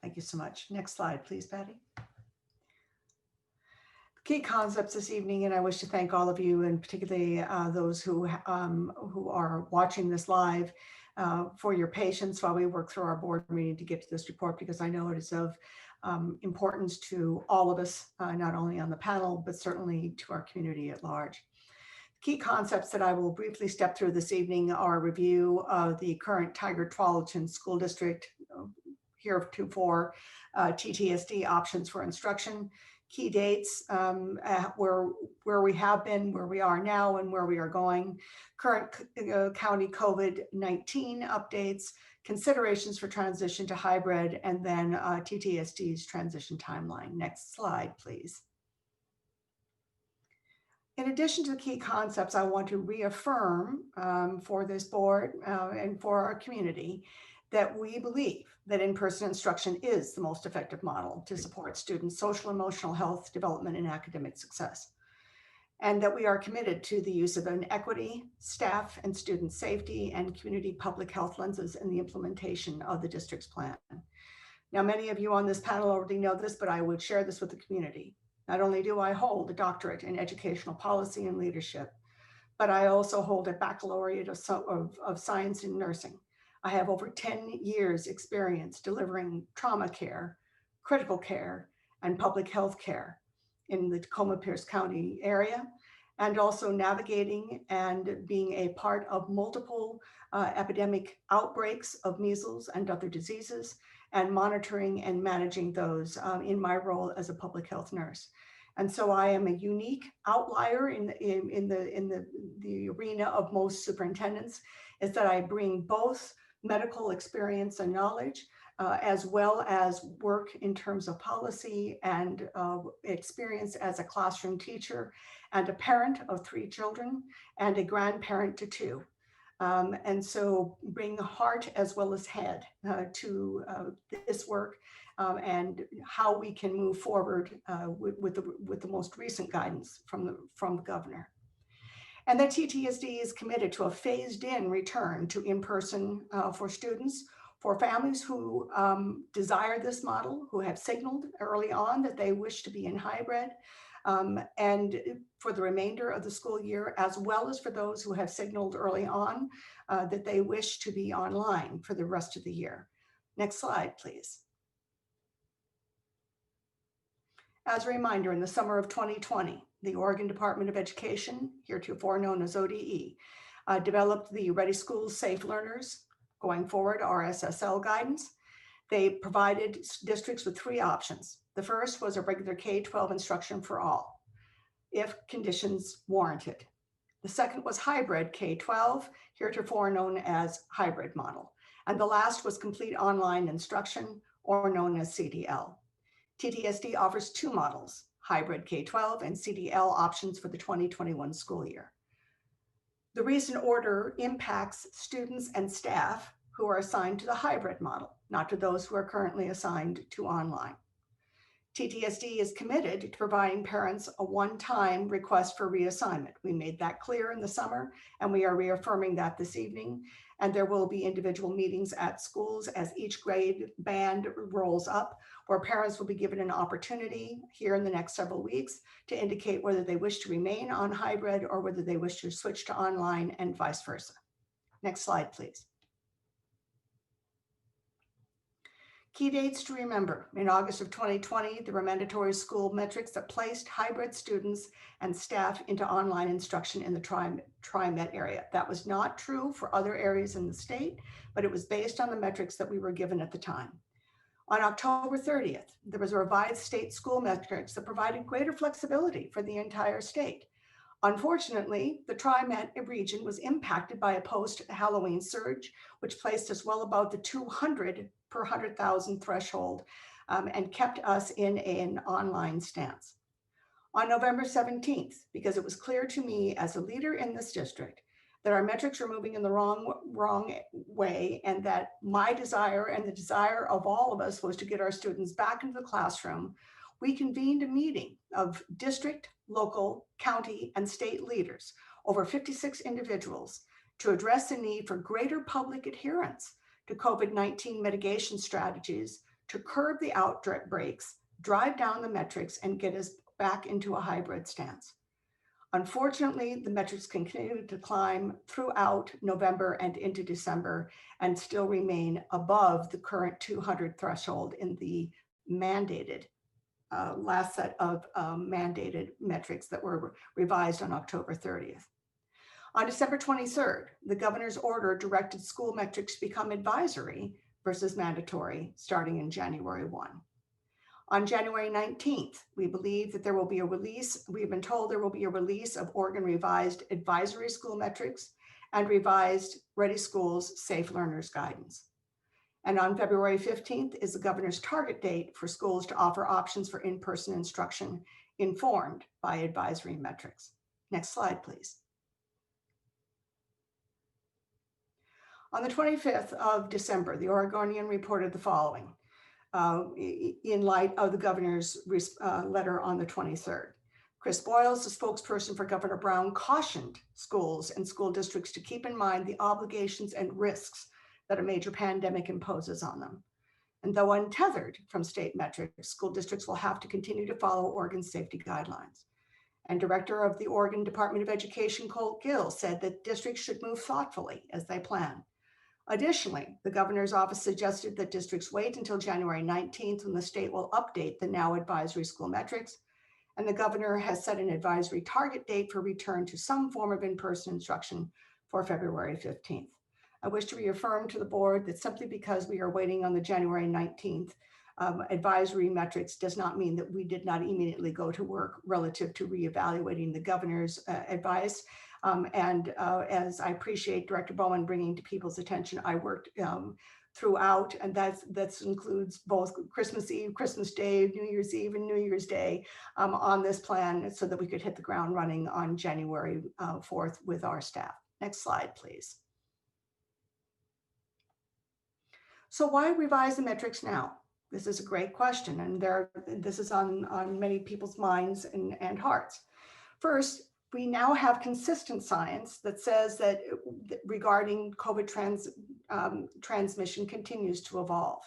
Thank you so much. Next slide, please, Patty. Key concepts this evening, and I wish to thank all of you, and particularly those who are watching this live, for your patience while we work through our board meeting to get to this report, because I know it is of importance to all of us, not only on the panel, but certainly to our community at large. Key concepts that I will briefly step through this evening are a review of the current Tigard-Tualatin School District, heretofore TTSD options for instruction, key dates, where we have been, where we are now, and where we are going, current county COVID-19 updates, considerations for transition to hybrid, and then TTSD's transition timeline. Next slide, please. In addition to the key concepts, I want to reaffirm for this board and for our community that we believe that in-person instruction is the most effective model to support students' social, emotional health, development, and academic success, and that we are committed to the use of an equity, staff and student safety, and community public health lenses in the implementation of the district's plan. Now, many of you on this panel already know this, but I would share this with the community. Not only do I hold a doctorate in educational policy and leadership, but I also hold a baccalaureate of science in nursing. I have over 10 years experience delivering trauma care, critical care, and public health care in the Tacoma-Pierce County area, and also navigating and being a part of multiple epidemic outbreaks of measles and other diseases, and monitoring and managing those in my role as a public health nurse. And so I am a unique outlier in the arena of most superintendents, is that I bring both medical experience and knowledge, as well as work in terms of policy and experience as a classroom teacher and a parent of 3 children and a grandparent to 2. And so bring heart as well as head to this work and how we can move forward with the most recent guidance from the governor. And that TTSD is committed to a phased-in return to in-person for students, for families who desire this model, who have signaled early on that they wish to be in hybrid, and for the remainder of the school year, as well as for those who have signaled early on that they wish to be online for the rest of the year. Next slide, please. As a reminder, in the summer of 2020, the Oregon Department of Education, heretofore known as ODE, developed the Ready Schools Safe Learners Going Forward RSSL guidance. They provided districts with 3 options. The first was a regular K-12 instruction for all, if conditions warranted. The second was hybrid K-12, heretofore known as hybrid model. And the last was complete online instruction, or known as CDL. TTSD offers 2 models, hybrid K-12 and CDL options for the 2021 school year. The recent order impacts students and staff who are assigned to the hybrid model, not to those who are currently assigned to online. TTSD is committed to providing parents a one-time request for reassignment. We made that clear in the summer, and we are reaffirming that this evening. And there will be individual meetings at schools as each grade band rolls up, where parents will be given an opportunity here in the next several weeks to indicate whether they wish to remain on hybrid or whether they wish to switch to online and vice versa. Next slide, please. Key dates to remember. In August of 2020, there were mandatory school metrics that placed hybrid students and staff into online instruction in the Tri-Met area. That was not true for other areas in the state, but it was based on the metrics that we were given at the time. On October 30th, there was a revised state school metrics that provided greater flexibility for the entire state. Unfortunately, the Tri-Met region was impacted by a post-Halloween surge, which placed us well above the 200 per 100,000 threshold and kept us in an online stance. On November 17th, because it was clear to me as a leader in this district that our metrics were moving in the wrong way, and that my desire and the desire of all of us was to get our students back into the classroom, we convened a meeting of district, local, county, and state leaders, over 56 individuals, to address the need for greater public adherence to COVID-19 mitigation strategies to curb the outbreaks, drive down the metrics, and get us back into a hybrid stance. Unfortunately, the metrics continue to climb throughout November and into December and still remain above the current 200 threshold in the mandated last set of mandated metrics that were revised on October 30th. On December 23rd, the governor's order directed school metrics to become advisory versus mandatory starting in January 1. On January 19th, we believe that there will be a release. We've been told there will be a release of Oregon revised advisory school metrics and revised Ready Schools Safe Learners guidance. And on February 15th is the governor's target date for schools to offer options for in-person instruction informed by advisory metrics. Next slide, please. On the 25th of December, the Oregonian reported the following in light of the governor's letter on the 23rd. Chris Boyles, the spokesperson for Governor Brown, cautioned schools and school districts to keep in mind the obligations and risks that a major pandemic imposes on them. And though untethered from state metrics, school districts will have to continue to follow Oregon's safety guidelines. And Director of the Oregon Department of Education, Colt Gill, said that districts should move thoughtfully as they plan. Additionally, the governor's office suggested that districts wait until January 19th when the state will update the now advisory school metrics. And the governor has set an advisory target date for return to some form of in-person instruction for February 15th. I wish to reaffirm to the board that simply because we are waiting on the January 19th advisory metrics does not mean that we did not immediately go to work relative to reevaluating the governor's advice. As I appreciate Director Bowman bringing to people's attention, I worked throughout, and that includes both Christmas Eve, Christmas Day, New Year's Eve, and New Year's Day on this plan so that we could hit the ground running on January 4th with our staff. Next slide, please. So why revise the metrics now? This is a great question, and this is on many people's minds and hearts. First, we now have consistent science that says that regarding COVID transmission continues to evolve.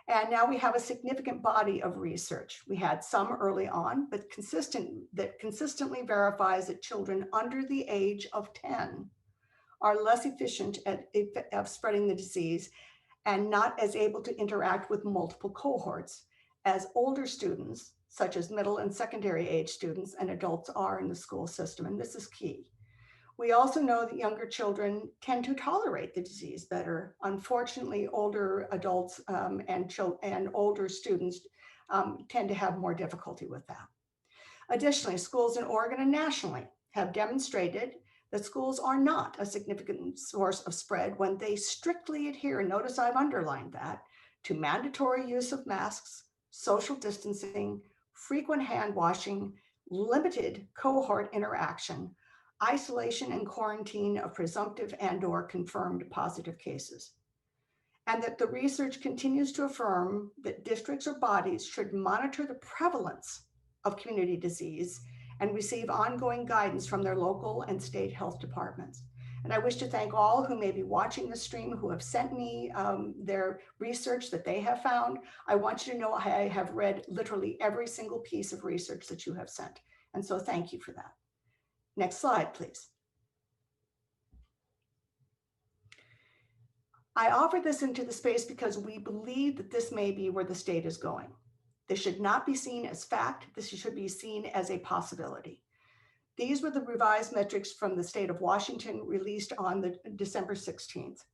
And now we have a significant body of research. We had some early on, but consistently verifies that children under the age of 10 are less efficient at spreading the disease and not as able to interact with multiple cohorts as older students, such as middle and secondary age students and adults are in the school system, and this is key. We also know that younger children tend to tolerate the disease better. Unfortunately, older adults and older students tend to have more difficulty with that. Additionally, schools in Oregon and nationally have demonstrated that schools are not a significant source of spread when they strictly adhere, and notice I've underlined that, to mandatory use of masks, social distancing, frequent hand washing, limited cohort interaction, isolation and quarantine of presumptive and/or confirmed positive cases. And that the research continues to affirm that districts or bodies should monitor the prevalence of community disease and receive ongoing guidance from their local and state health departments. And I wish to thank all who may be watching the stream who have sent me their research that they have found. I want you to know I have read literally every single piece of research that you have sent. And so thank you for that. Next slide, please. I offer this into the space because we believe that this may be where the state is going. This should not be seen as fact. This should be seen as a possibility. These were the revised metrics from the state of Washington released on December 16th.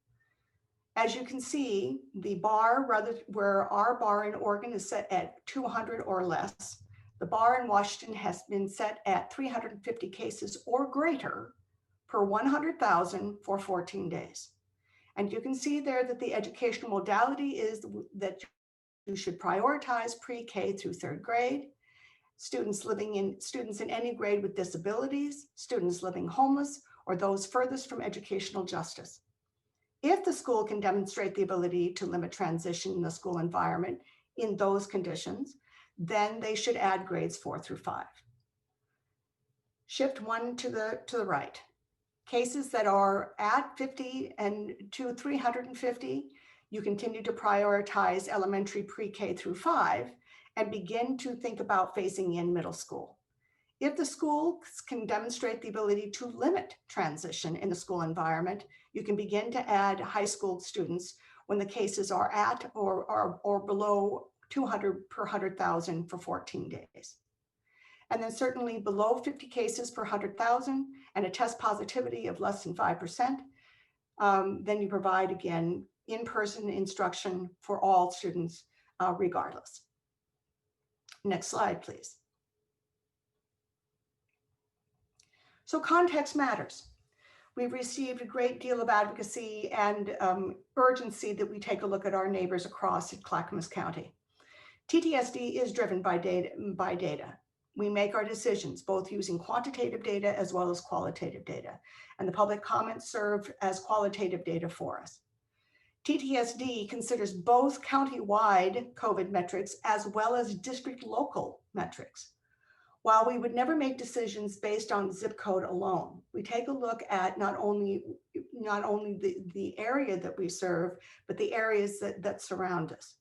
As you can see, the bar, where our bar in Oregon is set at 200 or less, the bar in Washington has been set at 350 cases or greater per 100,000 for 14 days. And you can see there that the educational modality is that you should prioritize pre-K through third grade, students in any grade with disabilities, students living homeless, or those furthest from educational justice. If the school can demonstrate the ability to limit transition in the school environment in those conditions, then they should add grades 4 through 5. Shift one to the right. Cases that are at 50 and to 350, You continue to prioritize elementary pre-K through 5 and begin to think about phasing in middle school. If the schools can demonstrate the ability to limit transition in the school environment, you can begin to add high school students when the cases are at or below 200 per 100,000 for 14 days. And then certainly below 50 cases per 100,000 and a test positivity of less than 5%, then you provide, again, in-person instruction for all students regardless. Next slide, please. So context matters. We've received a great deal of advocacy and urgency that we take a look at our neighbors across Clackamas County. TTSD is driven by data. We make our decisions both using quantitative data as well as qualitative data, and the public comments serve as qualitative data for us. TTSD considers both county-wide COVID metrics as well as district local metrics. While we would never make decisions based on zip code alone, we take a look at not only the area that we serve, but the areas that surround us.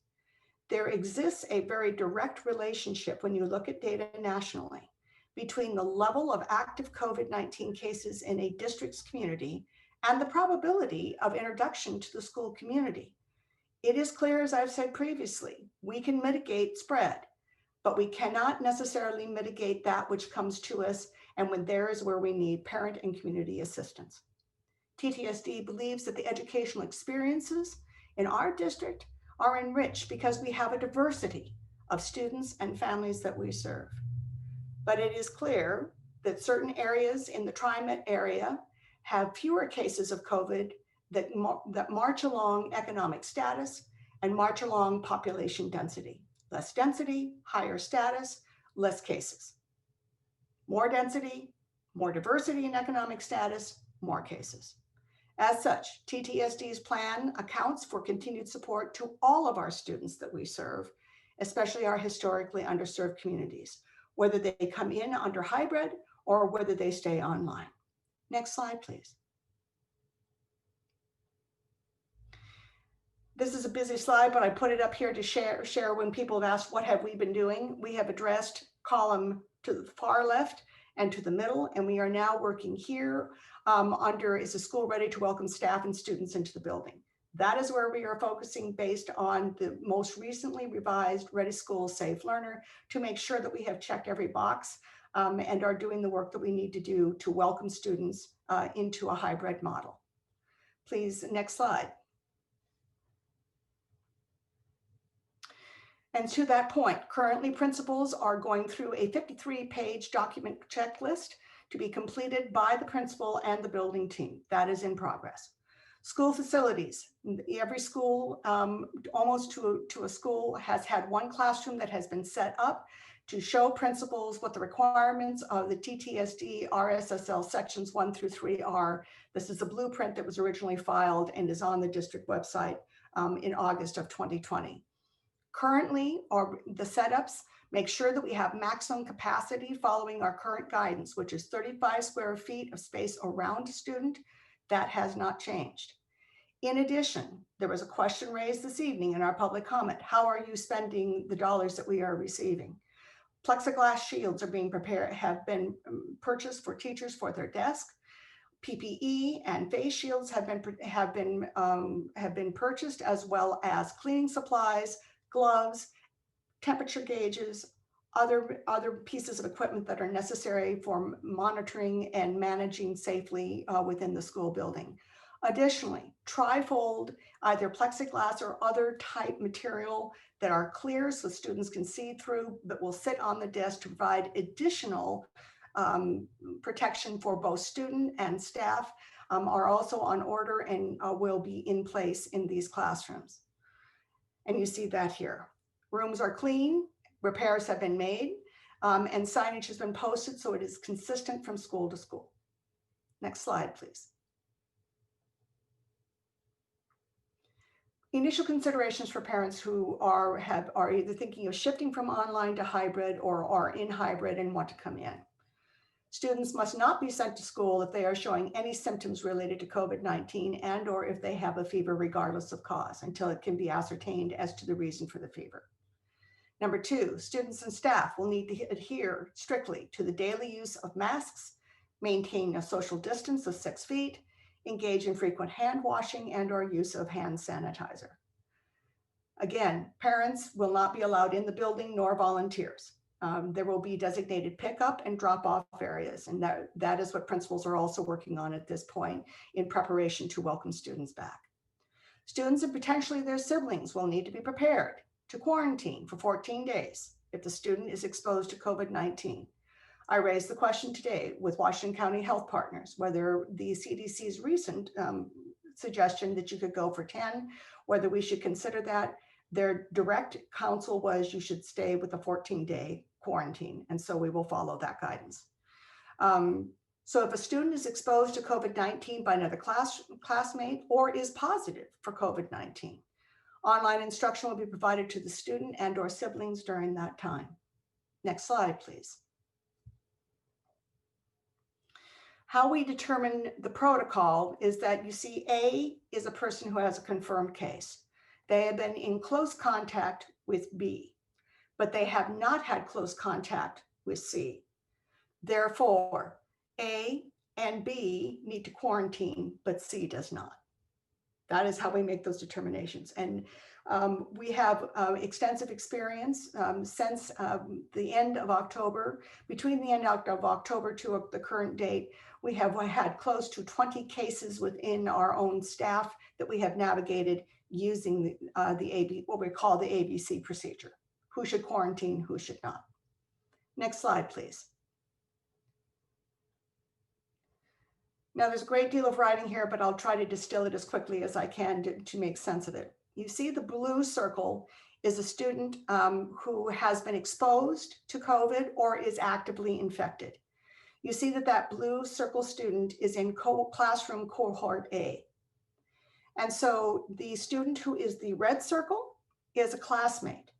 There exists a very direct relationship when you look at data nationally between the level of active COVID-19 cases in a district's community and the probability of introduction to the school community. It is clear, as I've said previously, we can mitigate spread, but we cannot necessarily mitigate that which comes to us, and when there is where we need parent and community assistance. TTSD believes that the educational experiences in our district are enriched because we have a diversity of students and families that we serve. But it is clear that certain areas in the Tri-Met area have fewer cases of COVID that march along economic status and march along population density. Less density, higher status, less cases. More density, more diversity in economic status, more cases. As such, TTSD's plan accounts for continued support to all of our students that we serve, especially our historically underserved communities, whether they come in under hybrid or whether they stay online. Next slide, please. This is a busy slide, but I put it up here to share when people have asked, what have we been doing? We have addressed column to the far left and to the middle, and we are now working here under, is the school ready to welcome staff and students into the building? That is where we are focusing based on the most recently revised Ready School Safe Learner to make sure that we have checked every box and are doing the work that we need to do to welcome students into a hybrid model. Please, next slide. And to that point, currently principals are going through a 53-page document checklist to be completed by the principal and the building team. That is in progress. School facilities. Every school, almost to a school, has had one classroom that has been set up to show principals what the requirements of the TTSD RSSL sections 1 through 3 are. This is a blueprint that was originally filed and is on the district website in August of 2020. Currently, or the setups make sure that we have maximum capacity following our current guidance, which is 35 square feet of space around a student. That has not changed. In addition, there was a question raised this evening in our public comment. How are you spending the dollars that we are receiving? Plexiglass shields are being prepared, have been purchased for teachers for their desk. PPE and face shields have been purchased, as well as cleaning supplies, gloves, temperature gauges, other pieces of equipment that are necessary for monitoring and managing safely within the school building. Additionally, trifold, either plexiglass or other type material that are clear so students can see through, but will sit on the desk to provide additional protection for both student and staff, are also on order and will be in place in these classrooms. And you see that here. Rooms are clean, repairs have been made, and signage has been posted so it is consistent from school to school. Next slide, please. Initial considerations for parents who are either thinking of shifting from online to hybrid or are in hybrid and want to come in. Students must not be sent to school if they are showing any symptoms related to COVID-19 and or if they have a fever regardless of cause until it can be ascertained as to the reason for the fever. Number two, students and staff will need to adhere strictly to the daily use of masks, maintain a social distance of 6 feet, engage in frequent hand washing and or use of hand sanitizer. Again, parents will not be allowed in the building nor volunteers. There will be designated pickup and drop-off areas, and that is what principals are also working on at this point in preparation to welcome students back. Students and potentially their siblings will need to be prepared to quarantine for 14 days if the student is exposed to COVID-19. I raised the question today with Washington County Health Partners, whether the CDC's recent suggestion that you could go for 10, whether we should consider that. Their direct counsel was you should stay with a 14-day quarantine. And so we will follow that guidance. So if a student is exposed to COVID-19 by another classmate or is positive for COVID-19, online instruction will be provided to the student and or siblings during that time. Next slide, please. How we determine the protocol is that you see A is a person who has a confirmed case. They have been in close contact with B, but they have not had close contact with C. Therefore, A and B need to quarantine, but C does not. That is how we make those determinations. And we have extensive experience since the end of October. Between the end of October to the current date, we have had close to 20 cases within our own staff that we have navigated using what we call the ABC procedure. Who should quarantine, who should not. Next slide, please. Now, there's a great deal of writing here, but I'll try to distill it as quickly as I can to make sense of it. You see the blue circle is a student who has been exposed to COVID or is actively infected. You see that blue circle student is in classroom cohort A. And so the student who is the red circle is a classmate.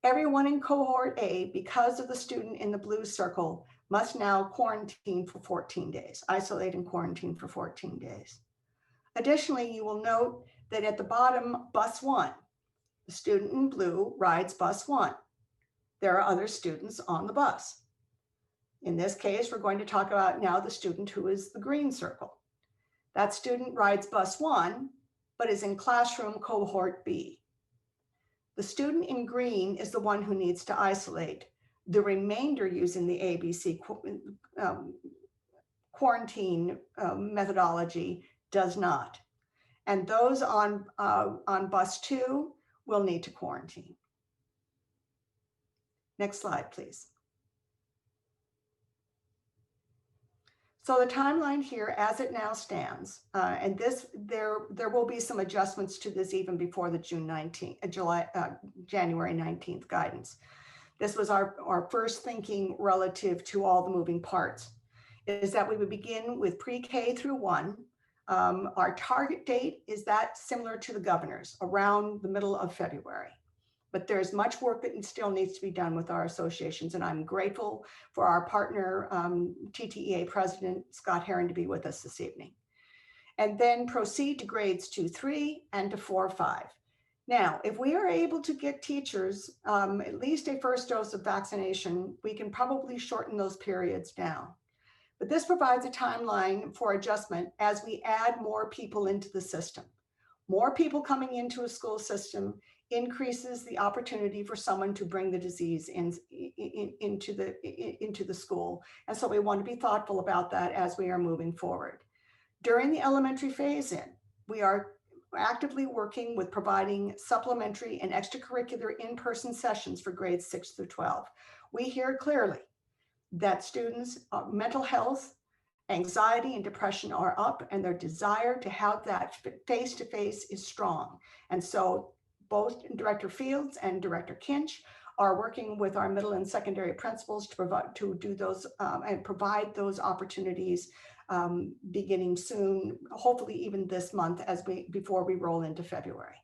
Everyone in cohort A, because of the student in the blue circle, must now quarantine for 14 days, isolate and quarantine for 14 days. Additionally, you will note that at the bottom, bus 1, the student in blue rides bus 1. There are other students on the bus. In this case, we're going to talk about now the student who is the green circle. That student rides bus 1, but is in classroom cohort B. The student in green is the one who needs to isolate. The remainder using the ABC quarantine methodology does not. And those on bus 2 will need to quarantine. Next slide, please. So the timeline here as it now stands, and there will be some adjustments to this even before the January 19th guidance. This was our first thinking relative to all the moving parts, is that we would begin with pre-K through 1. Our target date is that similar to the governor's, around the middle of February. But there's much work that still needs to be done with our associations, and I'm grateful for our partner, TTEA President Scott Herron, to be with us this evening. And then proceed to grades 2-3 and to 4-5. Now, if we are able to get teachers at least a first dose of vaccination, we can probably shorten those periods down. But this provides a timeline for adjustment as we add more people into the system. More people coming into a school system increases the opportunity for someone to bring the disease into the school. And so we want to be thoughtful about that as we are moving forward. During the elementary phase-in, we are actively working with providing supplementary and extracurricular in-person sessions for grades 6 through 12. We hear clearly that students' mental health, anxiety, and depression are up, and their desire to have that face-to-face is strong. And so both Director Fields and Director Kinch are working with our middle and secondary principals to do those and provide those opportunities beginning soon, hopefully even this month before we roll into February.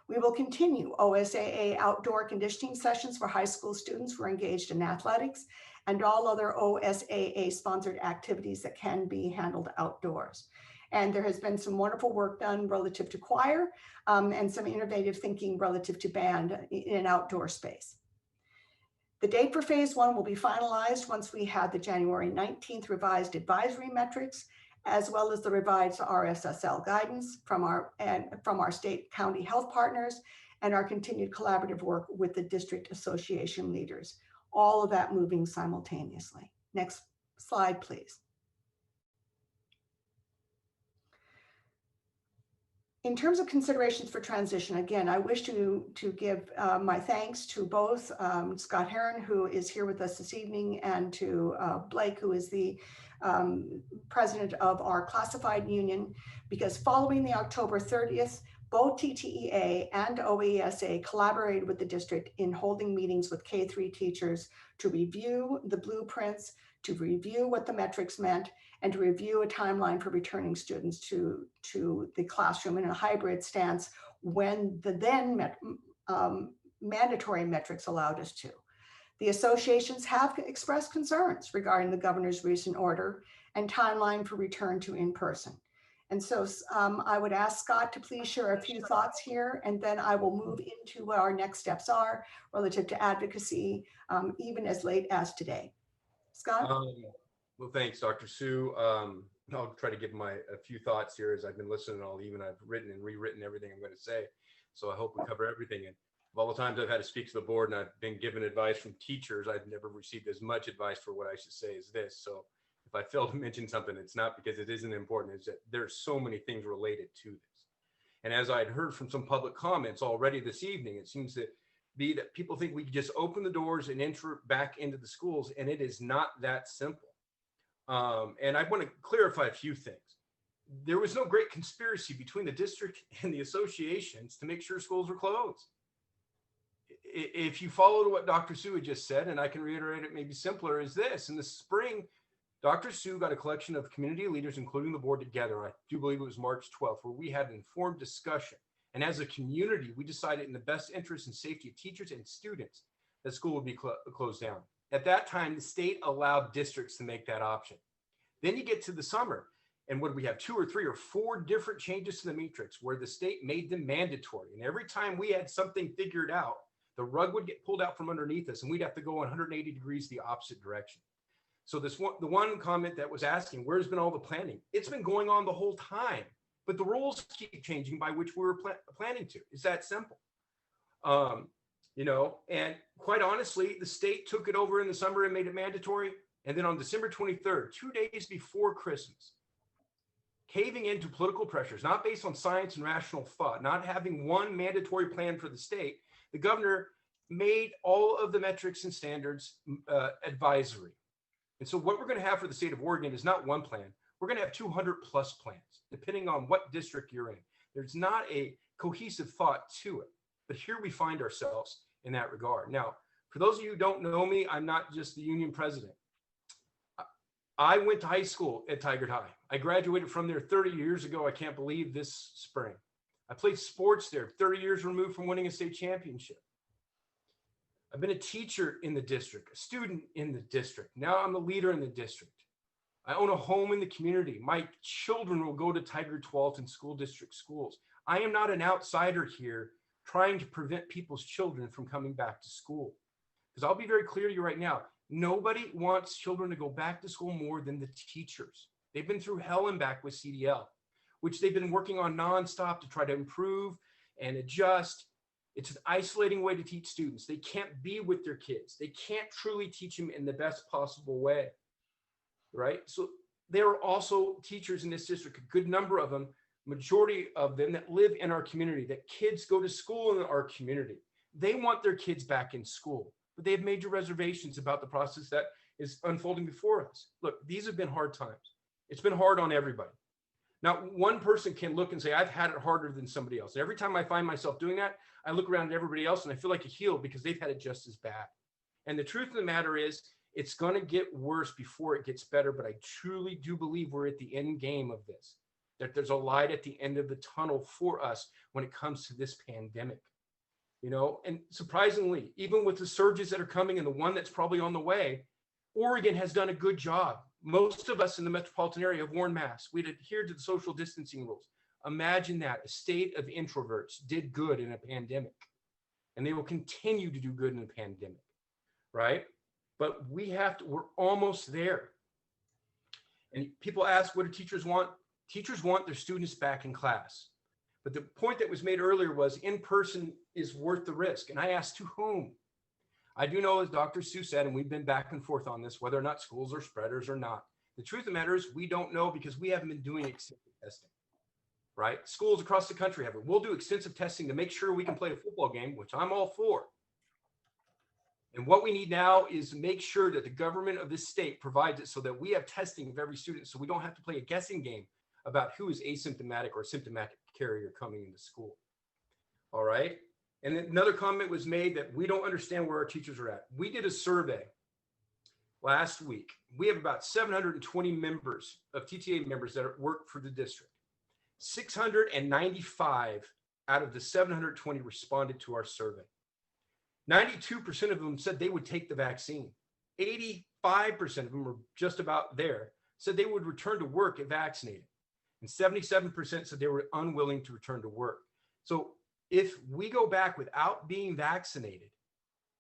We will continue OSAA outdoor conditioning sessions for high school students who are engaged in athletics and all other OSAA sponsored activities that can be handled outdoors. And there has been some wonderful work done relative to choir and some innovative thinking relative to band in an outdoor space. The date for phase one will be finalized once we have the January 19th revised advisory metrics, as well as the revised RSSL guidance from our state county health partners and our continued collaborative work with the district association leaders. All of that moving simultaneously. Next slide, please. In terms of considerations for transition, again, I wish to give my thanks to both Scott Heron, who is here with us this evening, and to Blake, who is the president of our classified union, because following the October 30th, both TTEA and OESA collaborated with the district in holding meetings with K-3 teachers to review the blueprints, to review what the metrics meant, and to review a timeline for returning students to the classroom in a hybrid stance when the then mandatory metrics allowed us to. The associations have expressed concerns regarding the governor's recent order and timeline for return to in-person. And so I would ask Scott to please share a few thoughts here, and then I will move into what our next steps are relative to advocacy, even as late as today. Scott? Well, thanks, Dr. Sue. I'll try to give a few thoughts here as I've been listening all evening. I've written and rewritten everything I'm going to say, so I hope we cover everything. And of all the times I've had to speak to the board and I've been given advice from teachers, I've never received as much advice for what I should say as this. So if I fail to mention something, it's not because it isn't important, it's that there's so many things related to this. And as I'd heard from some public comments already this evening, it seems to be that people think we can just open the doors and enter back into the schools, and it is not that simple. And I want to clarify a few things. There was no great conspiracy between the district and the associations to make sure schools were closed. If you followed what Dr. Sue had just said, and I can reiterate it maybe simpler, is this: in the spring, Dr. Sue got a collection of community leaders, including the board, together. I do believe it was March 12th, where we had an informed discussion. And as a community, we decided in the best interest and safety of teachers and students that school would be closed down. At that time, the state allowed districts to make that option. Then you get to the summer, and what we have 2 or 3 or 4 different changes to the matrix where the state made them mandatory. And every time we had something figured out, the rug would get pulled out from underneath us, and we'd have to go 180 degrees the opposite direction. So the one comment that was asking, where's been all the planning? It's been going on the whole time, but the rules keep changing by which we were planning to. It's that simple. And quite honestly, the state took it over in the summer and made it mandatory. And then on December 23rd, 2 days before Christmas, caving into political pressures, not based on science and rational thought, not having one mandatory plan for the state, the governor made all of the metrics and standards advisory. And so what we're going to have for the state of Oregon is not one plan. We're going to have 200 plus plans, depending on what district you're in. There's not a cohesive thought to it, but here we find ourselves in that regard. Now, for those of you who don't know me, I'm not just the union president. I went to high school at Tigard High. I graduated from there 30 years ago. I can't believe this spring. I played sports there, 30 years removed from winning a state championship. I've been a teacher in the district, a student in the district. Now I'm a leader in the district. I own a home in the community. My children will go to Tigard-Tualatin School District schools. I am not an outsider here trying to prevent people's children from coming back to school. Because I'll be very clear to you right now, nobody wants children to go back to school more than the teachers. They've been through hell and back with CDL, which they've been working on nonstop to try to improve and adjust. It's an isolating way to teach students. They can't be with their kids. They can't truly teach them in the best possible way, right? So there are also teachers in this district, a good number of them, majority of them that live in our community, that kids go to school in our community. They want their kids back in school, but they have major reservations about the process that is unfolding before us. Look, these have been hard times. It's been hard on everybody. Now, one person can look and say, I've had it harder than somebody else. And every time I find myself doing that, I look around at everybody else and I feel like a heel because they've had it just as bad. And the truth of the matter is, it's going to get worse before it gets better. But I truly do believe we're at the end game of this. that there's a light at the end of the tunnel for us when it comes to this pandemic. You know, and surprisingly, even with the surges that are coming and the one that's probably on the way, Oregon has done a good job. Most of us in the metropolitan area have worn masks. We'd adhered to the social distancing rules. Imagine that a state of introverts did good in a pandemic, and they will continue to do good in a pandemic, right? But we're almost there. And people ask, what do teachers want? Teachers want their students back in class. But the point that was made earlier was in-person is worth the risk. And I asked, to whom? I do know, as Dr. Sue said, and we've been back and forth on this, whether or not schools are spreaders or not. The truth of the matter is we don't know because we haven't been doing extensive testing, right? Schools across the country have it. We'll do extensive testing to make sure we can play a football game, which I'm all for. And what we need now is make sure that the government of this state provides it so that we have testing of every student so we don't have to play a guessing game about who is asymptomatic or symptomatic carrier coming into school. All right. And then another comment was made that we don't understand where our teachers are at. We did a survey last week. We have about 720 members of TTA members that work for the district. 695 out of the 720 responded to our survey. 92% of them said they would take the vaccine. 85% of them were just about there, said they would return to work if vaccinated. And 77% said they were unwilling to return to work. So if we go back without being vaccinated,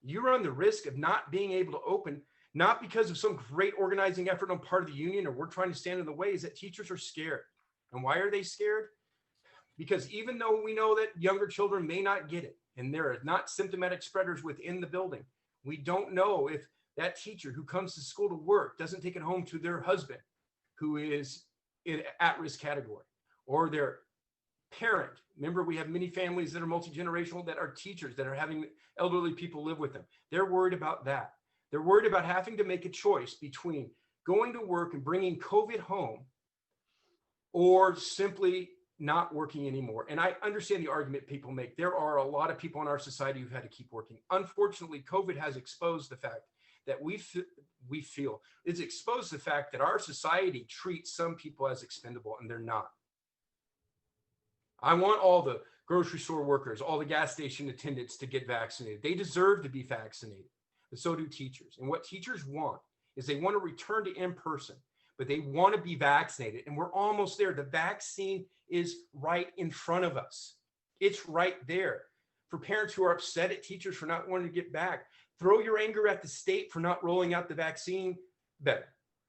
you run the risk of not being able to open, not because of some great organizing effort on part of the union or we're trying to stand in the way, is that teachers are scared. And why are they scared? Because even though we know that younger children may not get it, and there are not symptomatic spreaders within the building, we don't know if that teacher who comes to school to work doesn't take it home to their husband who is in at-risk category, or their parent. Remember, we have many families that are multi-generational that are teachers that are having elderly people live with them. They're worried about that. They're worried about having to make a choice between going to work and bringing COVID home or simply not working anymore. And I understand the argument people make. There are a lot of people in our society who've had to keep working. Unfortunately, COVID has exposed the fact that it's exposed the fact that our society treats some people as expendable, and they're not. I want all the grocery store workers, all the gas station attendants to get vaccinated. They deserve to be vaccinated, but so do teachers. And what teachers want is they want to return to in-person, but they want to be vaccinated. And we're almost there. The vaccine is right in front of us. It's right there. For parents who are upset at teachers for not wanting to get back, throw your anger at the state for not rolling out the vaccine better.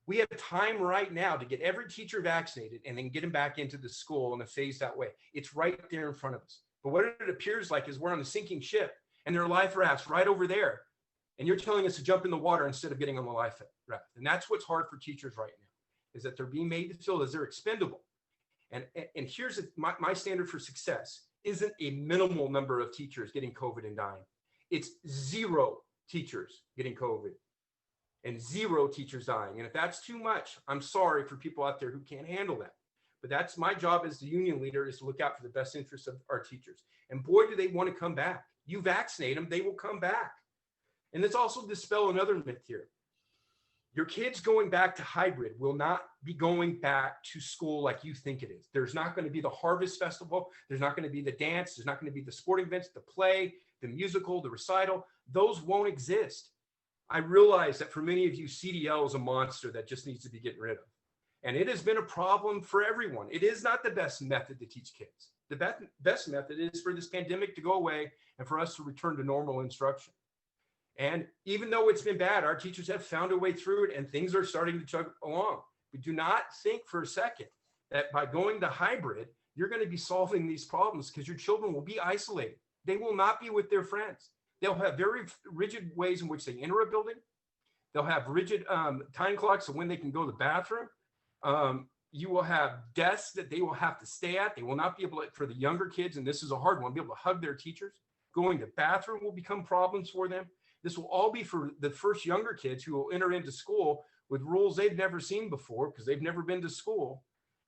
We have time right now to get every teacher vaccinated and then get them back into the school in a phased out way. It's right there in front of us. But what it appears like is we're on a sinking ship and there are life rafts right over there. And you're telling us to jump in the water instead of getting on the life raft. And that's what's hard for teachers right now, is that they're being made to feel as they're expendable. And here's my standard for success isn't a minimal number of teachers getting COVID and dying. It's 0 teachers getting COVID and 0 teachers dying. And if that's too much, I'm sorry for people out there who can't handle that. But that's my job as the union leader, is to look out for the best interests of our teachers. And boy, do they want to come back. You vaccinate them, they will come back. And let's also dispel another myth here. Your kids going back to hybrid will not be going back to school like you think it is. There's not going to be the Harvest Festival. There's not going to be the dance. There's not going to be the sporting events, the play, the musical, the recital. Those won't exist. I realize that for many of you, CDL is a monster that just needs to be getting rid of. And it has been a problem for everyone. It is not the best method to teach kids. The best method is for this pandemic to go away and for us to return to normal instruction. And even though it's been bad, our teachers have found a way through it and things are starting to chug along. We do not think for a second that by going to hybrid, you're going to be solving these problems, because your children will be isolated. They will not be with their friends. They'll have very rigid ways in which they enter a building. They'll have rigid time clocks of when they can go to the bathroom. You will have desks that they will have to stay at. They will not be able to, for the younger kids, and this is a hard one, be able to hug their teachers. Going to the bathroom will become problems for them. This will all be for the first younger kids who will enter into school with rules they've never seen before because they've never been to school,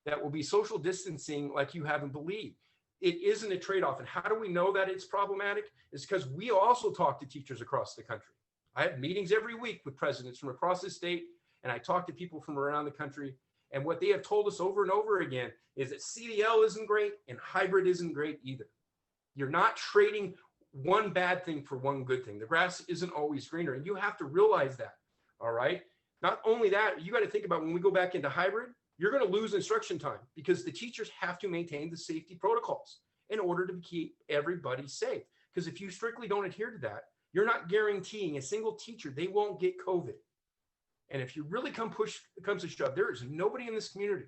that will be social distancing like you haven't believed. It isn't a trade-off. And how do we know that it's problematic? It's because we also talk to teachers across the country. I have meetings every week with presidents from across the state, and I talk to people from around the country. And what they have told us over and over again is that CDL isn't great and hybrid isn't great either. You're not trading one bad thing for one good thing. The grass isn't always greener, and you have to realize that. All right. Not only that, you got to think about when we go back into hybrid, you're going to lose instruction time because the teachers have to maintain the safety protocols in order to keep everybody safe. Because if you strictly don't adhere to that, you're not guaranteeing a single teacher they won't get COVID. And if you really comes to shove, there is nobody in this community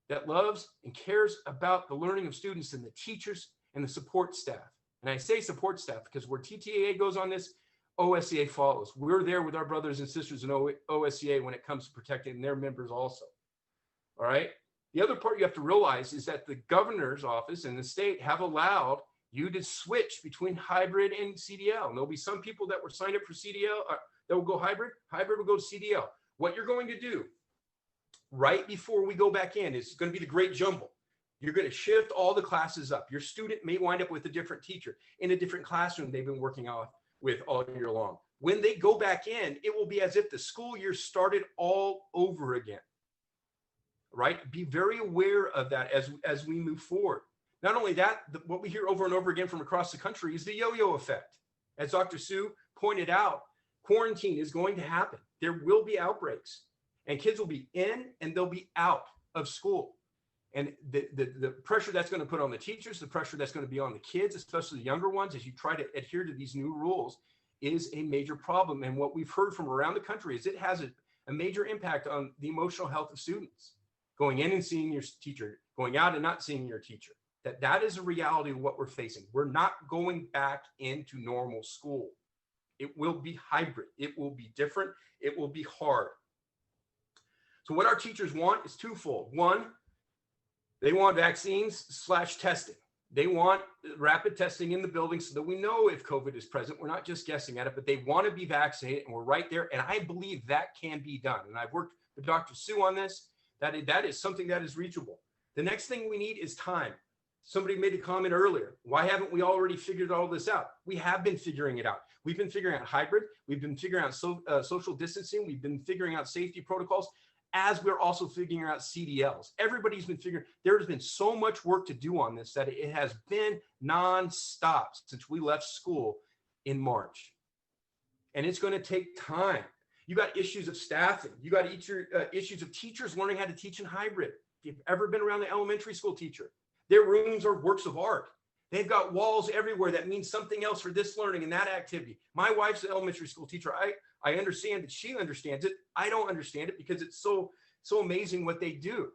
that loves and cares about the learning of students than the teachers and the support staff. And I say support staff because where TTAA goes on this, OSCA follows. We're there with our brothers and sisters in OSCA when it comes to protecting their members also. All right. The other part you have to realize is that the governor's office and the state have allowed you to switch between hybrid and CDL. And there'll be some people that were signed up for CDL that will go hybrid. Hybrid will go to CDL. What you're going to do right before we go back in is going to be the great jumble. You're going to shift all the classes up. Your student may wind up with a different teacher in a different classroom they've been working off with all year long. When they go back in, it will be as if the school year started all over again. Right? Be very aware of that as we move forward. Not only that, what we hear over and over again from across the country is the yo-yo effect. As Dr. Sue pointed out, quarantine is going to happen. There will be outbreaks, and kids will be in and they'll be out of school. And the pressure that's going to put on the teachers, the pressure that's going to be on the kids, especially the younger ones, as you try to adhere to these new rules, is a major problem. And what we've heard from around the country is it has a major impact on the emotional health of students. Going in and seeing your teacher, going out and not seeing your teacher. That is a reality of what we're facing. We're not going back into normal school. It will be hybrid. It will be different. It will be hard. So what our teachers want is twofold. One, they want vaccines/testing. They want rapid testing in the building so that we know if COVID is present. We're not just guessing at it, but they want to be vaccinated, and we're right there. And I believe that can be done. And I've worked with Dr. Sue on this. That is something that is reachable. The next thing we need is time. Somebody made a comment earlier. Why haven't we already figured all this out? We have been figuring it out. We've been figuring out hybrid. We've been figuring out social distancing. We've been figuring out safety protocols as we're also figuring out CDLs. Everybody's been figuring, there's been so much work to do on this that it has been nonstop since we left school in March. And it's going to take time. You got issues of staffing. You got issues of teachers learning how to teach in hybrid. If you've ever been around the elementary school teacher, their rooms are works of art. They've got walls everywhere that means something else for this learning and that activity. My wife's an elementary school teacher. I understand that she understands it. I don't understand it because it's so amazing what they do.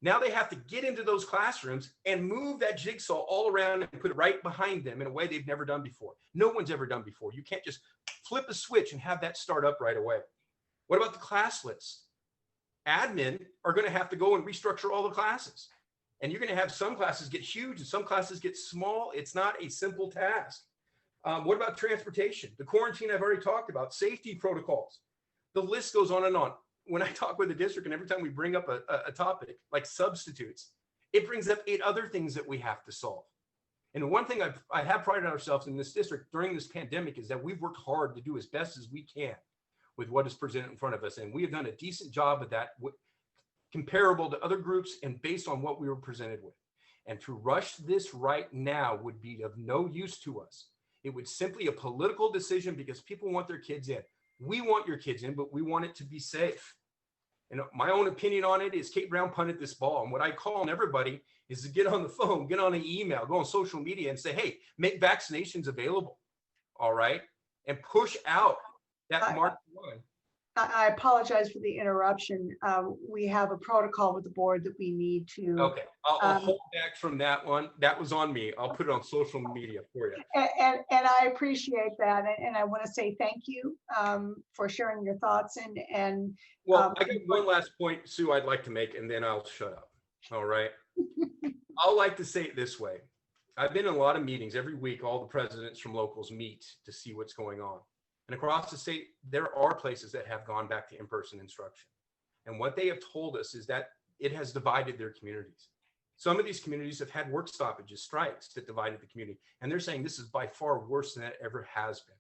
Now they have to get into those classrooms and move that jigsaw all around and put it right behind them in a way they've never done before. No one's ever done before. You can't just flip a switch and have that start up right away. What about the class lists? Admin are going to have to go and restructure all the classes. And you're going to have some classes get huge and some classes get small. It's not a simple task. What about transportation? The quarantine I've already talked about, safety protocols. The list goes on and on. When I talk with the district and every time we bring up a topic like substitutes, it brings up 8 other things that we have to solve. And one thing I have prided ourselves in this district during this pandemic is that we've worked hard to do as best as we can with what is presented in front of us. And we have done a decent job of that, comparable to other groups and based on what we were presented with. And to rush this right now would be of no use to us. It would simply a political decision because people want their kids in. We want your kids in, but we want it to be safe. And my own opinion on it is Kate Brown punted this ball. And what I call on everybody is to get on the phone, get on an email, go on social media and say, hey, make vaccinations available. All right. And push out that March 1. I apologize for the interruption. We have a protocol with the board that we need to. Okay, I'll hold back from that one. That was on me. I'll put it on social media for you. And I appreciate that. And I want to say thank you for sharing your thoughts. And well, I got one last point, Sue, I'd like to make, and then I'll shut up. All right. I'll like to say it this way. I've been in a lot of meetings every week. All the presidents from locals meet to see what's going on. And across the state, there are places that have gone back to in-person instruction. And what they have told us is that it has divided their communities. Some of these communities have had work stoppages, strikes that divided the community. And they're saying this is by far worse than it ever has been.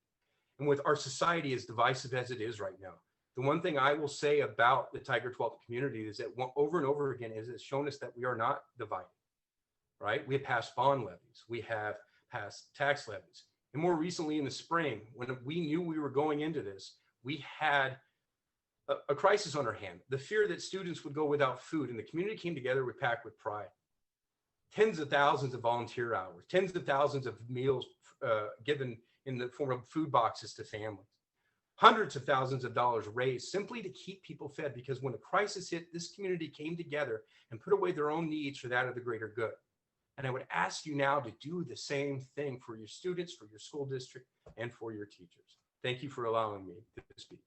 And with our society as divisive as it is right now, The one thing I will say about the Tigard-Tualatin community is that over and over again is it's shown us that we are not divided, right? We have passed bond levies. We have passed tax levies. And more recently in the spring, when we knew we were going into this, we had a crisis on our hand, the fear that students would go without food, and the community came together with Packed with Pride. Tens of thousands of volunteer hours, tens of thousands of meals given in the form of food boxes to families, hundreds of thousands of dollars raised simply to keep people fed, because when the crisis hit, this community came together and put away their own needs for that of the greater good. And I would ask you now to do the same thing for your students, for your school district, and for your teachers. Thank you for allowing me to speak.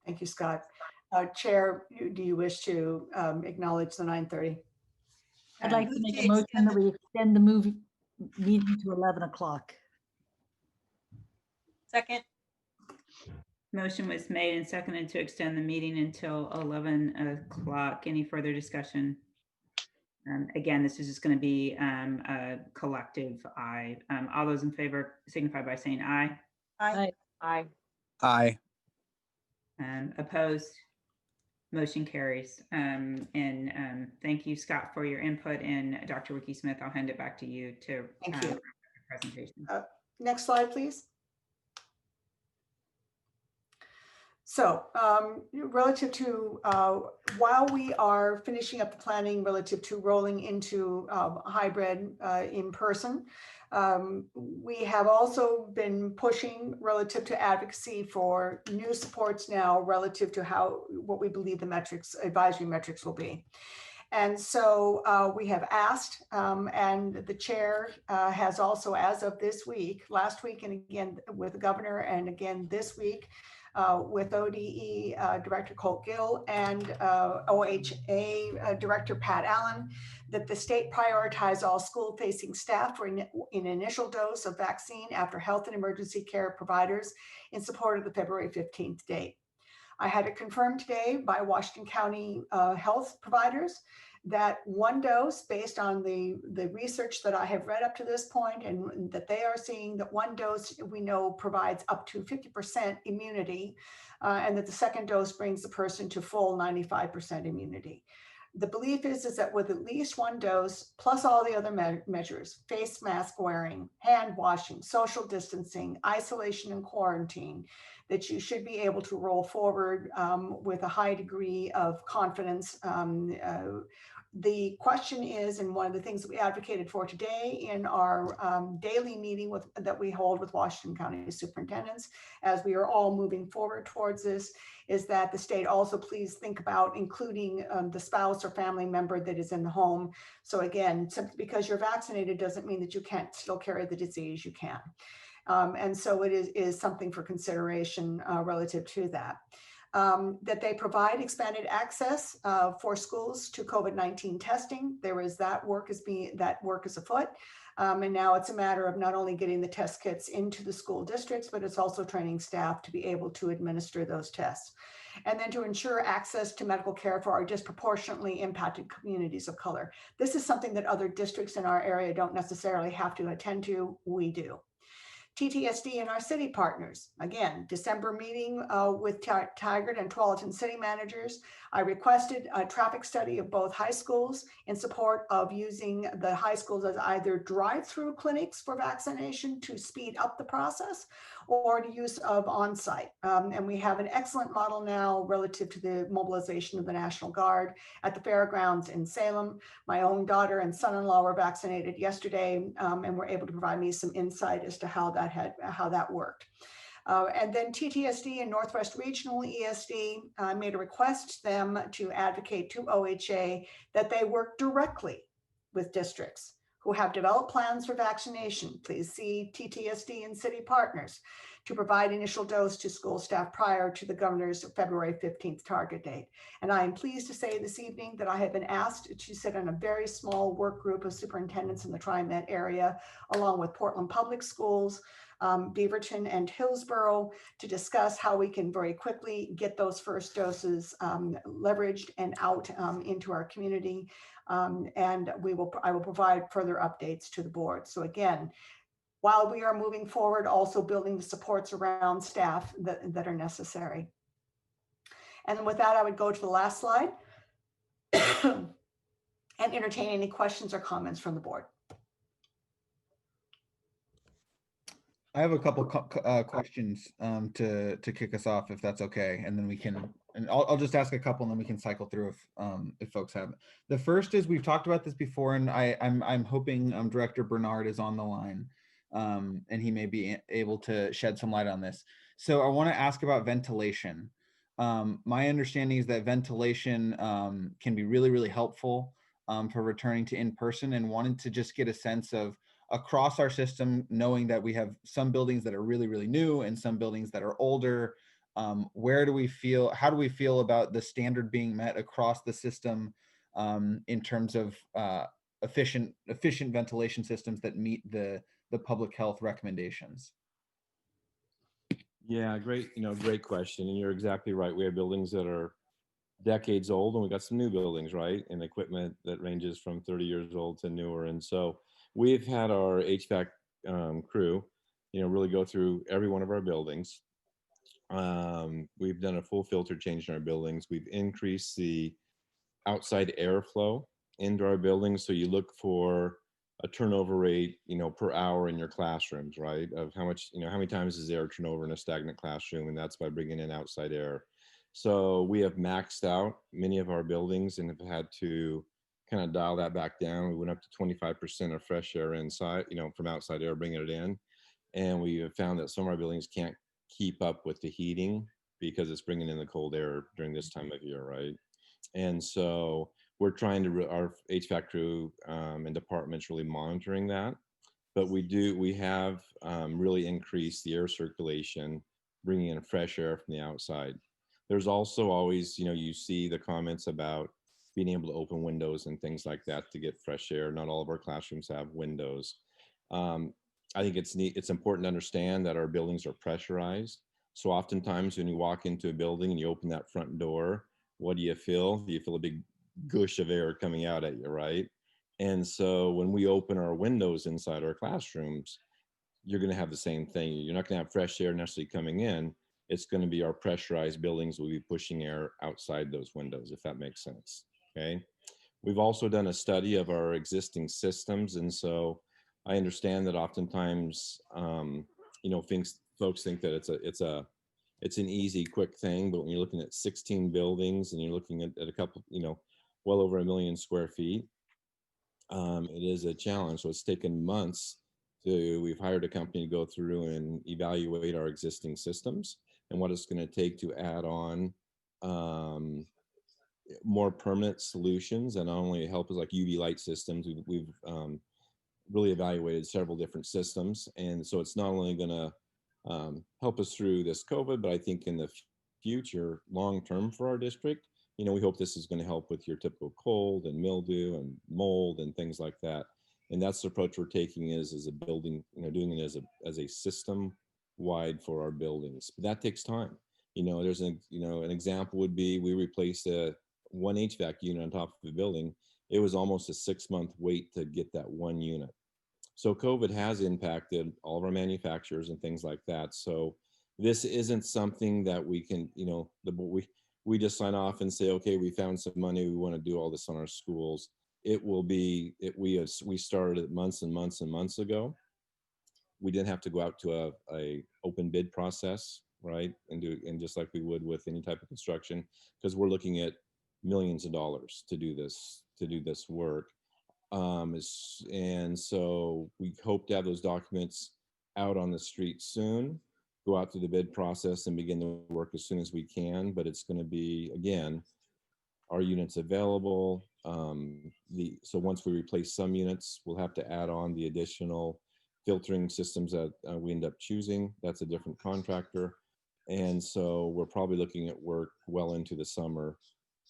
Thank you, Scott. Chair, do you wish to acknowledge the 9:30? I'd like to make a motion that we extend the meeting to 11 o'clock. Second. Motion was made and seconded to extend the meeting until 11 o'clock. Any further discussion? Again, this is just going to be a collective aye. All those in favor signify by saying aye. Aye. Aye. Aye. Opposed? Motion carries. Thank you, Scott, for your input. And Dr. Wiki Smith, I'll hand it back to you to Thank you. wrap up the presentation. Next slide, please. So relative to, while we are finishing up the planning relative to rolling into hybrid in person, we have also been pushing relative to advocacy for new supports now relative to what we believe the metrics, advisory metrics will be. And so we have asked, and the chair has also, as of this week, last week, and again with the governor, and again this week, with ODE Director Colt Gill and OHA Director Pat Allen, that the state prioritize all school-facing staff for an initial dose of vaccine after health and emergency care providers in support of the February 15th date. I had it confirmed today by Washington County health providers that one dose, based on the research that I have read up to this point, and that they are seeing that one dose we know provides up to 50% immunity, and that the second dose brings the person to full 95% immunity. The belief is that with at least one dose, plus all the other measures, face mask wearing, hand washing, social distancing, isolation and quarantine, that you should be able to roll forward with a high degree of confidence. The question is, and one of the things that we advocated for today in our daily meeting that we hold with Washington County superintendents, as we are all moving forward towards this, is that the state also please think about including the spouse or family member that is in the home. So again, simply because you're vaccinated doesn't mean that you can't still carry the disease. You can. And so it is something for consideration relative to that. That they provide expanded access for schools to COVID-19 testing. There is that work is afoot. And now it's a matter of not only getting the test kits into the school districts, but it's also training staff to be able to administer those tests. And then to ensure access to medical care for our disproportionately impacted communities of color. This is something that other districts in our area don't necessarily have to attend to. We do. TTSD and our city partners. Again, December meeting with Tigard and Tualatin city managers. I requested a traffic study of both high schools in support of using the high schools as either drive-through clinics for vaccination to speed up the process, or the use of on-site. And we have an excellent model now relative to the mobilization of the National Guard at the fairgrounds in Salem. My own daughter and son-in-law were vaccinated yesterday and were able to provide me some insight as to how that worked. And then TTSD and Northwest Regional ESD made a request to them to advocate to OHA that they work directly with districts who have developed plans for vaccination. Please see TTSD and city partners to provide initial dose to school staff prior to the governor's February 15th target date. And I am pleased to say this evening that I have been asked to sit on a very small work group of superintendents in the Tri-Met area, along with Portland Public Schools, Beaverton and Hillsborough, to discuss how we can very quickly get those first doses leveraged and out into our community. And I will provide further updates to the board. So again, while we are moving forward, also building the supports around staff that are necessary. And with that, I would go to the last slide and entertain any questions or comments from the board. I have a couple questions to kick us off, if that's okay, and then we can. And I'll just ask a couple, and then we can cycle through if folks have. The first is, we've talked about this before, and I'm hoping Director Bernard is on the line, and he may be able to shed some light on this. So I want to ask about ventilation. My understanding is that ventilation can be really, really helpful for returning to in-person, and wanted to just get a sense of, across our system, knowing that we have some buildings that are really, really new and some buildings that are older. How do we feel about the standard being met across the system in terms of efficient ventilation systems that meet the public health recommendations? Yeah, great question. And you're exactly right. We have buildings that are decades old, and we got some new buildings, right? And equipment that ranges from 30 years old to newer. And so we've had our HVAC crew, really go through every one of our buildings. We've done a full filter change in our buildings. We've increased the outside airflow into our buildings. So you look for a turnover rate, per hour in your classrooms, right? Of how much, how many times is air turnover in a stagnant classroom? And that's by bringing in outside air. So we have maxed out many of our buildings and have had to kind of dial that back down. We went up to 25% of fresh air inside, from outside air, bringing it in. And we have found that some of our buildings can't keep up with the heating because it's bringing in the cold air during this time of year, right? And so we're trying to, our HVAC crew and departments really monitoring that. But we have really increased the air circulation, bringing in fresh air from the outside. There's also always, you see the comments about being able to open windows and things like that to get fresh air. Not all of our classrooms have windows. I think it's important to understand that our buildings are pressurized. So oftentimes when you walk into a building and you open that front door, what do you feel? Do you feel a big gush of air coming out at you, right? And so when we open our windows inside our classrooms, you're going to have the same thing. You're not going to have fresh air necessarily coming in. It's going to be our pressurized buildings will be pushing air outside those windows, if that makes sense. Okay. We've also done a study of our existing systems. And so I understand that oftentimes, folks think that it's an easy, quick thing, but when you're looking at 16 buildings and you're looking at a couple, well over 1 million square feet, it is a challenge. So it's taken months we've hired a company to go through and evaluate our existing systems and what it's going to take to add on more permanent solutions, and not only help us like UV light systems. We've really evaluated several different systems, and so it's not only going to help us through this COVID, but I think in the future, long term for our district, we hope this is going to help with your typical cold and mildew and mold and things like that. And that's the approach we're taking as a building, doing it as a system wide for our buildings. But that takes time. There's an example would be we replaced one HVAC unit on top of the building. It was almost a 6-month wait to get that one unit. So COVID has impacted all of our manufacturers and things like that. So this isn't something that we can, we just sign off and say, okay, we found some money, we want to do all this on our schools. It will be, we started it months and months and months ago. We didn't have to go out to a open bid process, right? And just like we would with any type of construction, because we're looking at millions of dollars to do this work. And so we hope to have those documents out on the street soon, go out through the bid process and begin the work as soon as we can. But it's going to be, again, our units available. So once we replace some units, we'll have to add on the additional filtering systems that we end up choosing. That's a different contractor. And so we're probably looking at work well into the summer,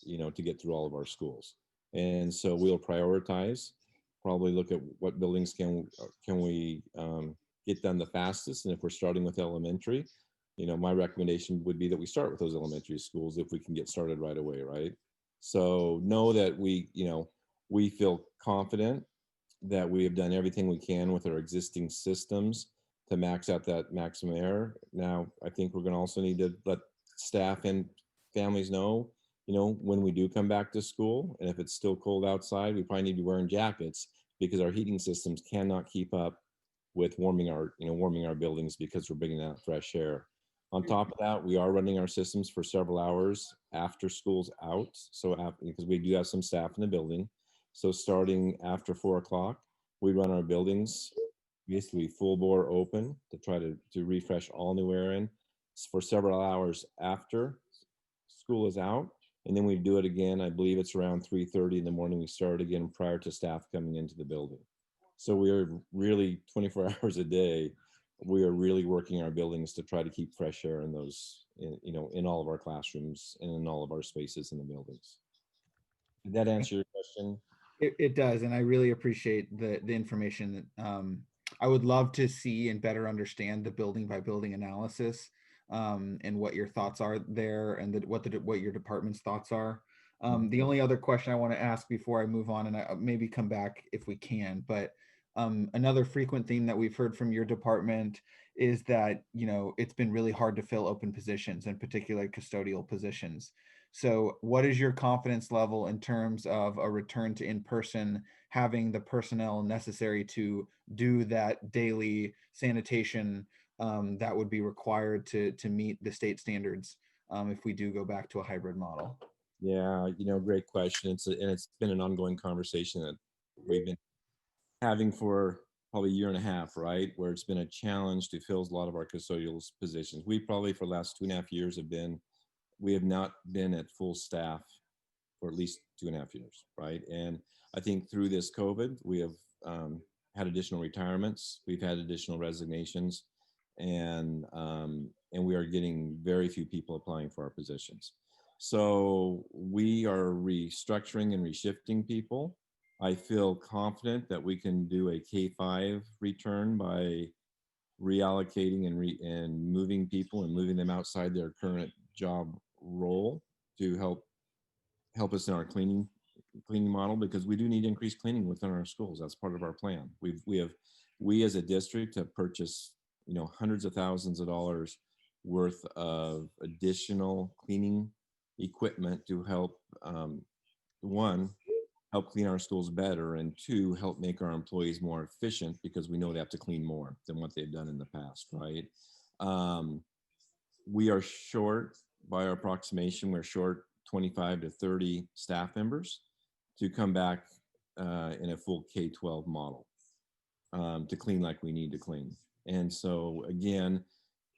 to get through all of our schools. And so we'll prioritize, probably look at what buildings can we get done the fastest. And if we're starting with elementary, my recommendation would be that we start with those elementary schools if we can get started right away, right? So know that we feel confident that we have done everything we can with our existing systems to max out that maximum air. Now, I think we're going to also need to let staff in families know, when we do come back to school, and if it's still cold outside, we probably need to be wearing jackets because our heating systems cannot keep up with warming our buildings because we're bringing out fresh air. On top of that, we are running our systems for several hours after school's out. So because we do have some staff in the building. So starting after 4 o'clock, we run our buildings basically full bore open to try to refresh all new air in for several hours after school is out. And then we do it again. I believe it's around 3:30 in the morning. We start again prior to staff coming into the building. So we are really 24 hours a day. We are really working our buildings to try to keep fresh air in those, in all of our classrooms and in all of our spaces in the buildings. Did that answer your question? It does, and I really appreciate the information. I would love to see and better understand the building by building analysis, and what your thoughts are there, and what your department's thoughts are. The only other question I want to ask before I move on, and I maybe come back if we can, but another frequent theme that we've heard from your department is that it's been really hard to fill open positions, in particular custodial positions. So what is your confidence level in terms of a return to in-person, having the personnel necessary to do that daily sanitation that would be required to meet the state standards if we do go back to a hybrid model? Yeah, great question. It's been an ongoing conversation that we've been having for probably a year and a half, right? Where it's been a challenge to fill a lot of our custodial positions. We probably for the last 2.5 years we have not been at full staff for at least 2.5 years, right? And I think through this COVID, we have had additional retirements, we've had additional resignations, and we are getting very few people applying for our positions. So we are restructuring and reshifting people. I feel confident that we can do a K-5 return by reallocating and moving people and moving them outside their current job role to help us in our cleaning model, because we do need increased cleaning within our schools. That's part of our plan. We as a district have purchased hundreds of thousands of dollars worth of additional cleaning equipment to help one, help clean our schools better, and two, help make our employees more efficient, because we know they have to clean more than what they've done in the past, right? We are short, by our approximation, we're short 25 to 30 staff members to come back in a full K-12 model to clean like we need to clean. And so again,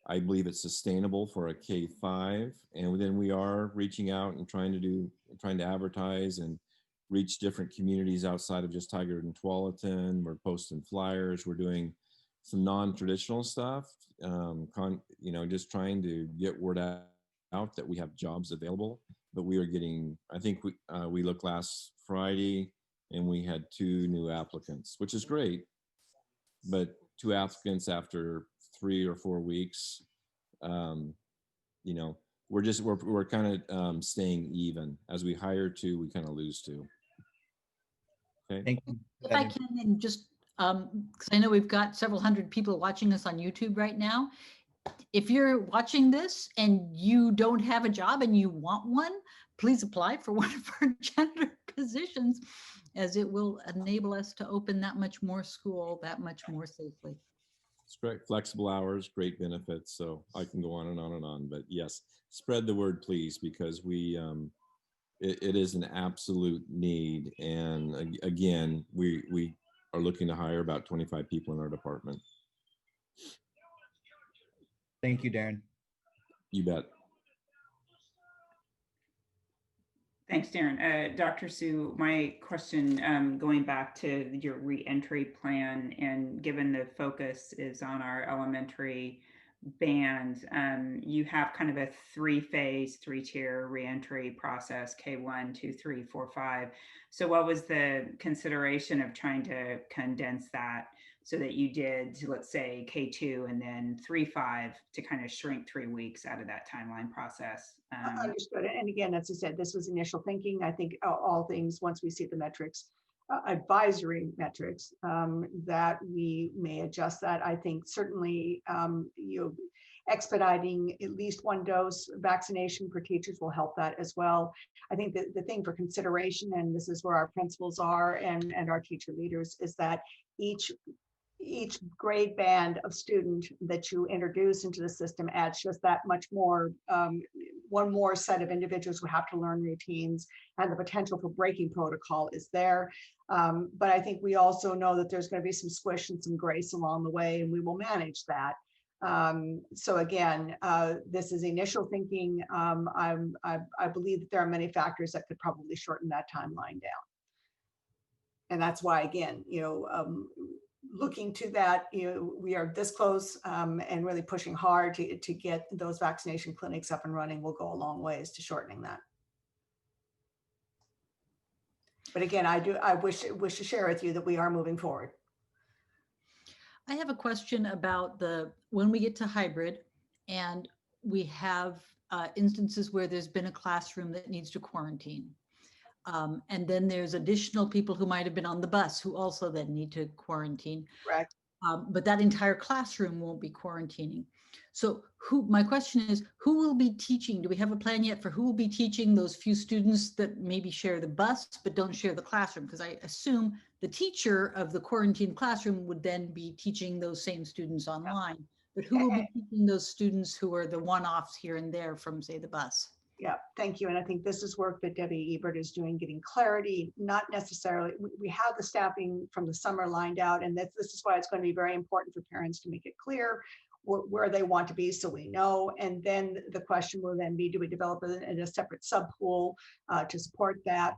I believe it's sustainable for a K-5, and then we are reaching out and trying to advertise and reach different communities outside of just Tigard-Tualatin. We're posting flyers. We're doing some non-traditional stuff, just trying to get word out that we have jobs available. But we are getting, I think we looked last Friday and we had 2 new applicants, which is great. But 2 applicants after 3 or 4 weeks, we're kind of staying even. As we hire 2, we kind of lose 2. Okay. Thank you. If I can, and just because I know we've got several hundred people watching us on YouTube right now. If you're watching this and you don't have a job and you want one, please apply for one of our janitor positions, as it will enable us to open that much more school, that much more safely. It's great. Flexible hours, great benefits. So I can go on and on and on, but yes, spread the word, please, because it is an absolute need. And again, we are looking to hire about 25 people in our department. Thank you, Darren. You bet. Thanks, Darren. Dr. Sue, my question, going back to your reentry plan, and given the focus is on our elementary band, you have kind of a 3-phase, 3-tier reentry process, K1, 2, 3, 4, 5. So what was the consideration of trying to condense that so that you did, let's say, K2 and then 3, 5 to kind of shrink 3 weeks out of that timeline process? Understood. And again, as I said, this was initial thinking. I think all things, once we see the metrics, advisory metrics, that we may adjust that. I think certainly, expediting at least one dose vaccination for teachers will help that as well. I think that the thing for consideration, and this is where our principals are and our teacher leaders, is that each grade band of student that you introduce into the system adds just that much more, one more set of individuals who have to learn routines, and the potential for breaking protocol is there. But I think we also know that there's going to be some squish and some grace along the way, and we will manage that. So again, this is initial thinking. I believe that there are many factors that could probably shorten that timeline down. And that's why, again, looking to that, we are this close, and really pushing hard to get those vaccination clinics up and running will go a long ways to shortening that. But again, I wish to share with you that we are moving forward. I have a question about when we get to hybrid and we have instances where there's been a classroom that needs to quarantine. And then there's additional people who might have been on the bus who also then need to quarantine. Correct. But that entire classroom won't be quarantining. So my question is, who will be teaching? Do we have a plan yet for who will be teaching those few students that maybe share the bus but don't share the classroom? Because I assume the teacher of the quarantine classroom would then be teaching those same students online. But who will be teaching those students who are the one-offs here and there from, say, the bus? Yeah, thank you. And I think this is work that Debbie Ebert is doing, getting clarity, not necessarily, we have the staffing from the summer lined out, and this is why it's going to be very important for parents to make it clear where they want to be so we know. And then the question will then be, do we develop a separate subpool to support that?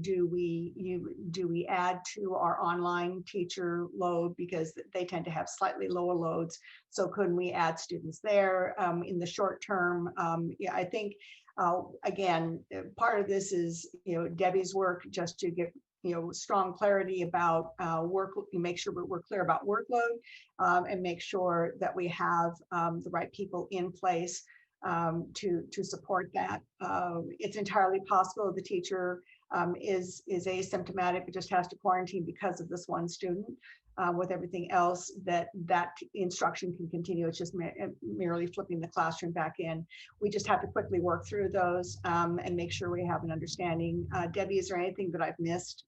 Do we add to our online teacher load, because they tend to have slightly lower loads? So couldn't we add students there in the short term? Yeah, I think again, part of this is, Debbie's work just to get, strong clarity about work, make sure we're clear about workload, and make sure that we have the right people in place to support that. It's entirely possible the teacher is asymptomatic, but just has to quarantine because of this one student. With everything else, that instruction can continue. It's just merely flipping the classroom back in. We just have to quickly work through those and make sure we have an understanding. Debbie, is there anything that I've missed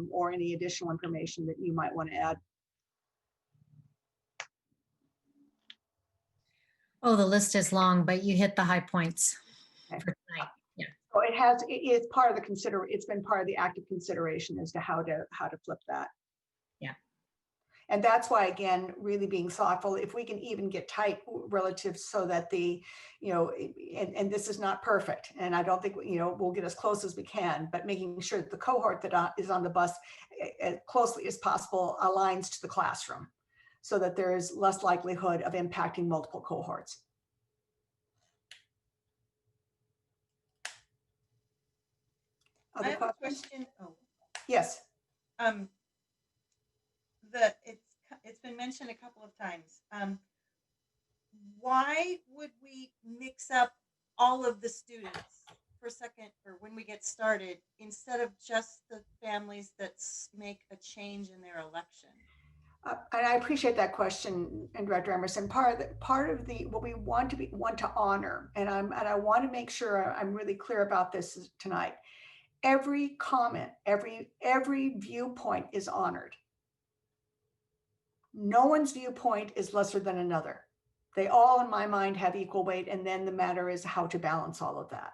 or any additional information that you might want to add? Oh, the list is long, but you hit the high points Okay. for tonight. Yeah. So it's part of the it's been part of the active consideration as to how to flip that. Yeah. And that's why, again, really being thoughtful, if we can even get tight relative so that and this is not perfect, and I don't think, we'll get as close as we can, but making sure that the cohort that is on the bus as closely as possible aligns to the classroom so that there is less likelihood of impacting multiple cohorts. I have a question. Oh, Yes. It's been mentioned a couple of times. Why would we mix up all of the students for when we get started instead of just the families that make a change in their election? And I appreciate that question, and Director Emerson. Part of what we want to honor, and I want to make sure I'm really clear about this tonight. Every comment, every viewpoint is honored. No one's viewpoint is lesser than another. They all, in my mind, have equal weight, and then the matter is how to balance all of that.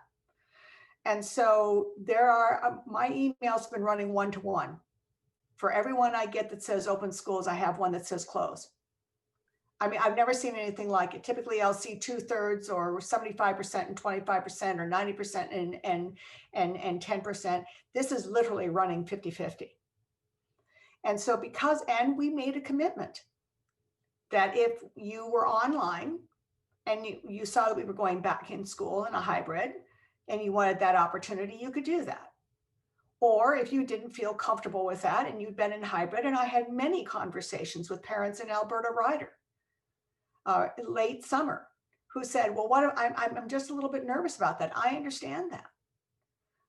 And so there are, my emails have been running 1-to-1. For everyone I get that says open schools, I have one that says close. I mean, I've never seen anything like it. Typically, I'll see 2/3 or 75% and 25% or 90% and 10%. This is literally running 50-50. And so and we made a commitment that if you were online and you saw that we were going back in school in a hybrid and you wanted that opportunity, you could do that. Or if you didn't feel comfortable with that and you'd been in hybrid, and I had many conversations with parents in Alberta Ryder late summer who said, well, I'm just a little bit nervous about that. I understand that.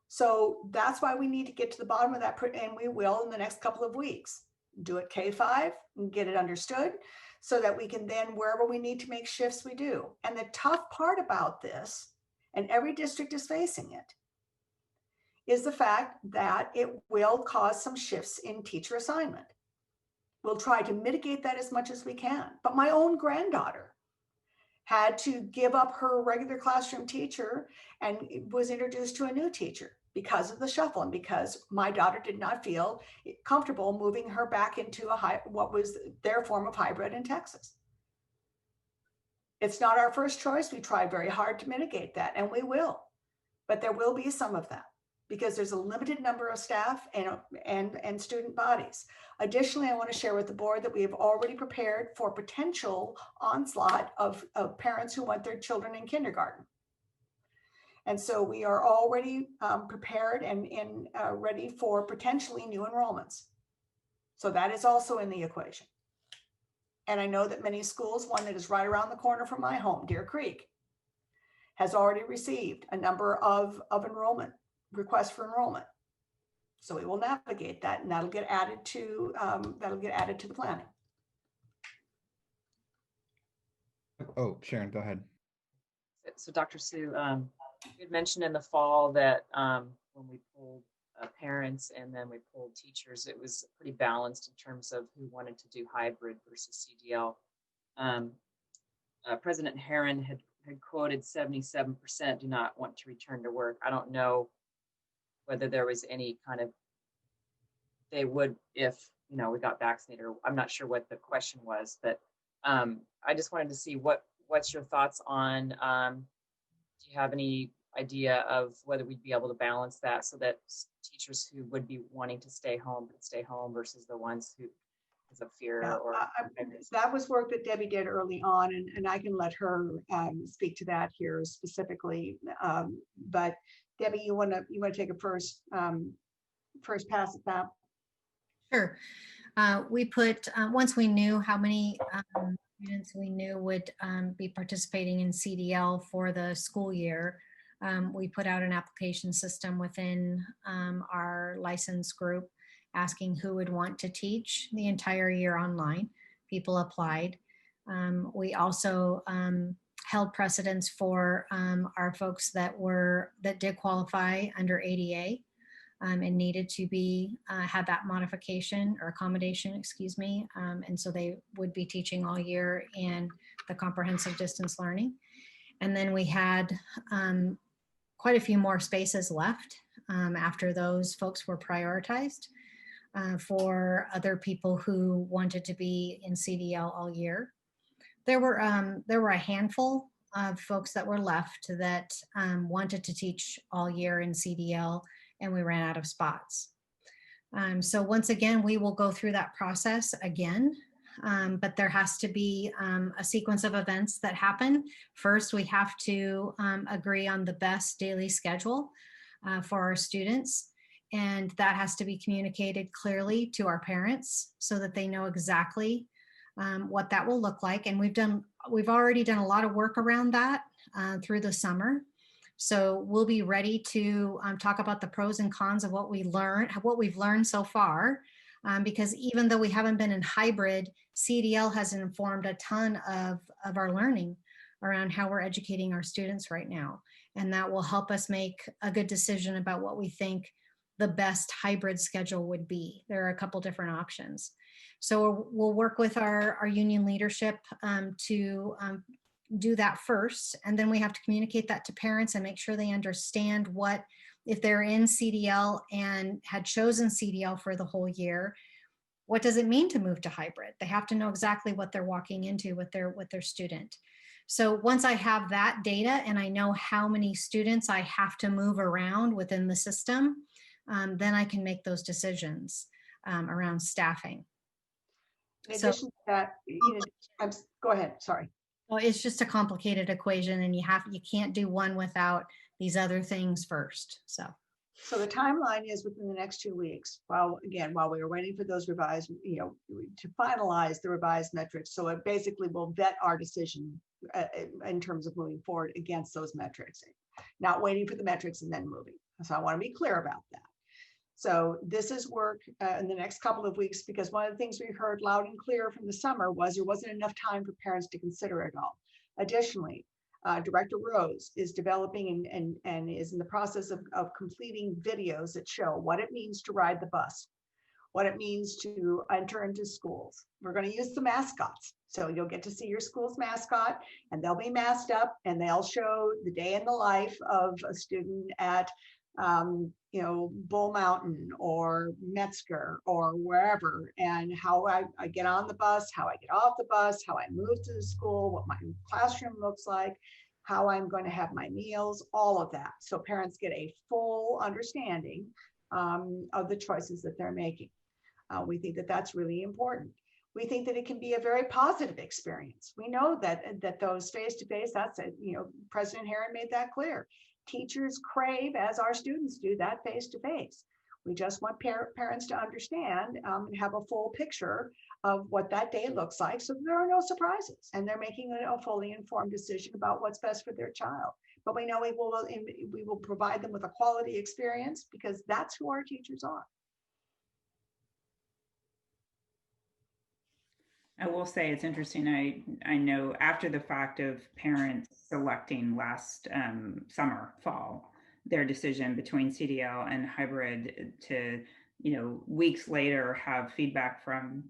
So that's why we need to get to the bottom of that, and we will in the next couple of weeks. Do it K5 and get it understood so that we can then, wherever we need to make shifts, we do. And the tough part about this, and every district is facing it, is the fact that it will cause some shifts in teacher assignment. We'll try to mitigate that as much as we can. But my own granddaughter had to give up her regular classroom teacher and was introduced to a new teacher because of the shuffle, and because my daughter did not feel comfortable moving her back into what was their form of hybrid in Texas. It's not our first choice. We try very hard to mitigate that, and we will, but there will be some of that because there's a limited number of staff and student bodies. Additionally, I want to share with the board that we have already prepared for potential onslaught of parents who want their children in kindergarten. And so we are already prepared and ready for potentially new enrollments. So that is also in the equation. And I know that many schools, one that is right around the corner from my home, Deer Creek, has already received a number of enrollment requests for enrollment. So we will navigate that, and that'll get added to the planning. Oh, Sharon, go ahead. So Dr. Sue, you had mentioned in the fall that when we pulled parents and then we pulled teachers, it was pretty balanced in terms of who wanted to do hybrid versus CDL. President Herron had quoted 77% do not want to return to work. I don't know whether there was any kind of, they would if, we got vaccinated, or I'm not sure what the question was, but I just wanted to see what's your thoughts on, do you have any idea of whether we'd be able to balance that so that teachers who would be wanting to stay home could stay home versus the ones who, because of fear or that was work that Debbie did early on, and I can let her speak to that here specifically. But Debbie, you want to take a first pass at that? Sure. We put, once we knew how many students we knew would be participating in CDL for the school year, we put out an application system within our license group asking who would want to teach the entire year online. People applied. We also held precedence for our folks that did qualify under ADA and needed to be had that modification or accommodation, excuse me. And so they would be teaching all year in the comprehensive distance learning. And then we had quite a few more spaces left after those folks were prioritized for other people who wanted to be in CDL all year. There were a handful of folks that were left that wanted to teach all year in CDL, and we ran out of spots. So once again, we will go through that process again, but there has to be a sequence of events that happen. First, we have to agree on the best daily schedule for our students. And that has to be communicated clearly to our parents so that they know exactly what that will look like. And we've already done a lot of work around that through the summer. So we'll be ready to talk about the pros and cons of what we've learned so far. Because even though we haven't been in hybrid, CDL has informed a ton of our learning around how we're educating our students right now. And that will help us make a good decision about what we think the best hybrid schedule would be. There are a couple different options. So we'll work with our union leadership to do that first. And then we have to communicate that to parents and make sure they understand what, if they're in CDL and had chosen CDL for the whole year, what does it mean to move to hybrid? They have to know exactly what they're walking into with their student. So once I have that data and I know how many students I have to move around within the system, then I can make those decisions around staffing. In addition to that, go ahead, sorry. Well, it's just a complicated equation, and you can't do one without these other things first. So the timeline is within the next 2 weeks. While we are waiting for those revised, to finalize the revised metrics. So it basically will vet our decision in terms of moving forward against those metrics, not waiting for the metrics and then moving. So I want to be clear about that. So this is work in the next couple of weeks, because one of the things we heard loud and clear from the summer was there wasn't enough time for parents to consider it all. Additionally, Director Rose is developing and is in the process of completing videos that show what it means to ride the bus, what it means to enter into schools. We're going to use the mascots. So you'll get to see your school's mascot, and they'll be masked up, and they'll show the day in the life of a student at Bull Mountain or Metzger or wherever, and how I get on the bus, how I get off the bus, how I move to the school, what my classroom looks like, how I'm going to have my meals, all of that. So parents get a full understanding of the choices that they're making. We think that that's really important. We think that it can be a very positive experience. We know that those face-to-face, that's it. President Herron made that clear. Teachers crave, as our students do, that face-to-face. We just want parents to understand and have a full picture of what that day looks like, so there are no surprises, and they're making a fully informed decision about what's best for their child. But we know we will provide them with a quality experience, because that's who our teachers are. I will say it's interesting. I know after the fact of parents selecting last fall, their decision between CDL and hybrid, to, weeks later have feedback from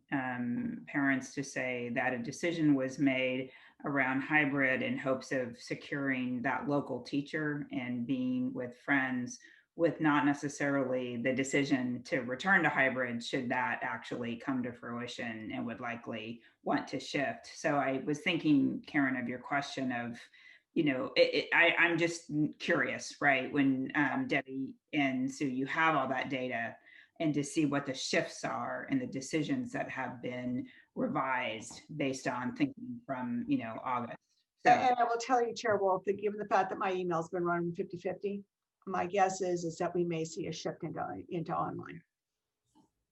parents to say that a decision was made around hybrid in hopes of securing that local teacher and being with friends, with not necessarily the decision to return to hybrid should that actually come to fruition, and would likely want to shift. So I was thinking, Karen, of your question of, I'm just curious, right? When Debbie and Sue, you have all that data, and to see what the shifts are and the decisions that have been revised based on thinking from, August. So, and I will tell you, Chair Wolf, that given the fact that my email's been running 50-50, my guess is that we may see a shift into online.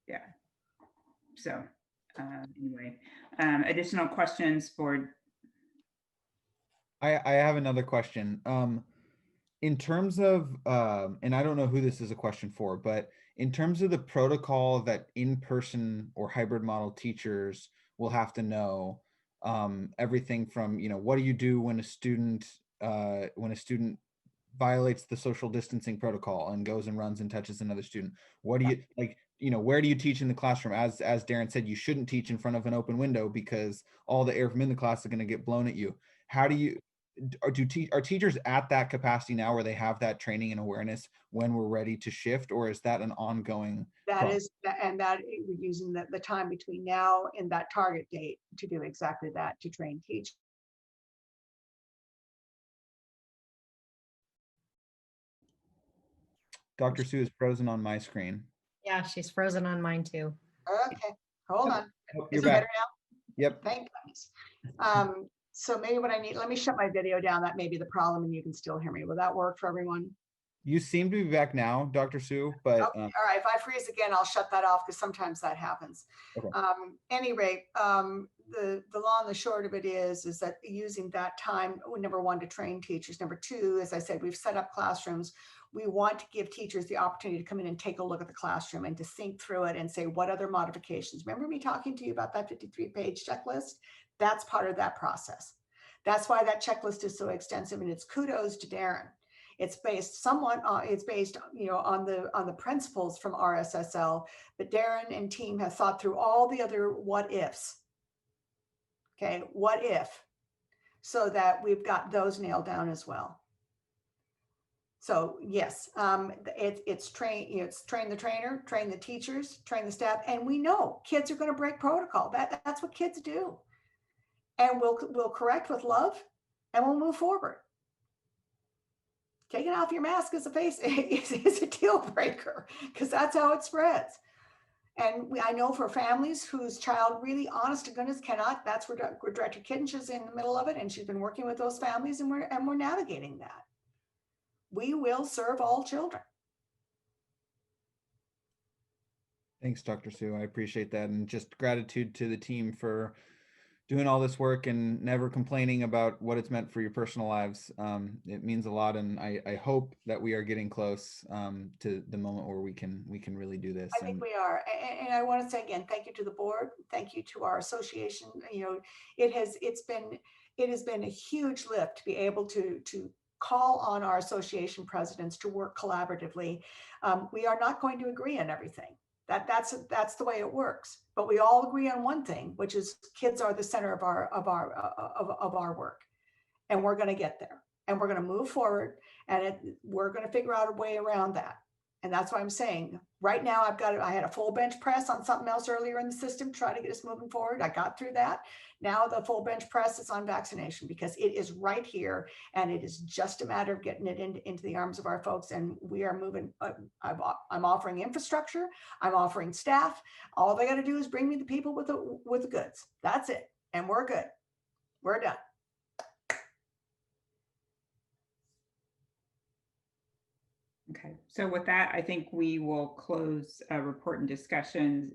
Yeah. So anyway, additional questions for. I have another question. In terms of, and I don't know who this is a question for, but in terms of the protocol that in-person or hybrid model teachers will have to know, everything from, what do you do when a student violates the social distancing protocol and goes and runs and touches another student? What do you like, where do you teach in the classroom? As Darren said, you shouldn't teach in front of an open window because all the air from in the class is going to get blown at you. How do you, are teachers at that capacity now where they have that training and awareness when we're ready to shift, or is that an ongoing process? We're using the time between now and that target date to do exactly that, to train teachers. Dr. Sue is frozen on my screen. Yeah, she's frozen on mine too. Okay, hold on. Oh, Is you're it back. better now? Yep. Thank goodness. So maybe what I need, let me shut my video down. That may be the problem, and you can still hear me. Will that work for everyone? You seem to be back now, Dr. Sue, but Okay. All right, if I freeze again, I'll shut that off, because sometimes that happens. Okay. Any rate, the long and the short of it is that using that time, number one, to train teachers. Number two, as I said, we've set up classrooms. We want to give teachers the opportunity to come in and take a look at the classroom and to think through it and say, what other modifications? Remember me talking to you about that 53-page checklist? That's part of that process. That's why that checklist is so extensive, and it's kudos to Darren. It's based somewhat on, on the principles from RSSL, but Darren and team have thought through all the other what ifs. Okay, what if? So that we've got those nailed down as well. So yes, it's train the trainer, train the teachers, train the staff, and we know kids are going to break protocol. That's what kids do, and we'll correct with love, and we'll move forward. Taking off your mask is a deal breaker, because that's how it spreads. And I know for families whose child really, honest to goodness, cannot. That's where Director Kittish is in the middle of it, and she's been working with those families, and we're navigating that. We will serve all children. Thanks, Dr. Sue. I appreciate that. And just gratitude to the team for doing all this work and never complaining about what it's meant for your personal lives. It means a lot, and I hope that we are getting close to the moment where we can really do this. I think we are. And I want to say again, thank you to the board. Thank you to our association. You know, it has been a huge lift to be able to call on our association presidents to work collaboratively. We are not going to agree on everything. That's the way it works. But we all agree on one thing, which is kids are the center of our work, and we're going to get there, and we're going to move forward, and we're going to figure out a way around that. And that's why I'm saying right now I had a full bench press on something else earlier in the system, trying to get us moving forward. I got through that. Now the full bench press is on vaccination because it is right here, and it is just a matter of getting it into the arms of our folks. And we are moving. I'm offering infrastructure. I'm offering staff. All they got to do is bring me the people with the goods. That's it. And we're good. We're done. Okay, so with that, I think we will close report and discussions.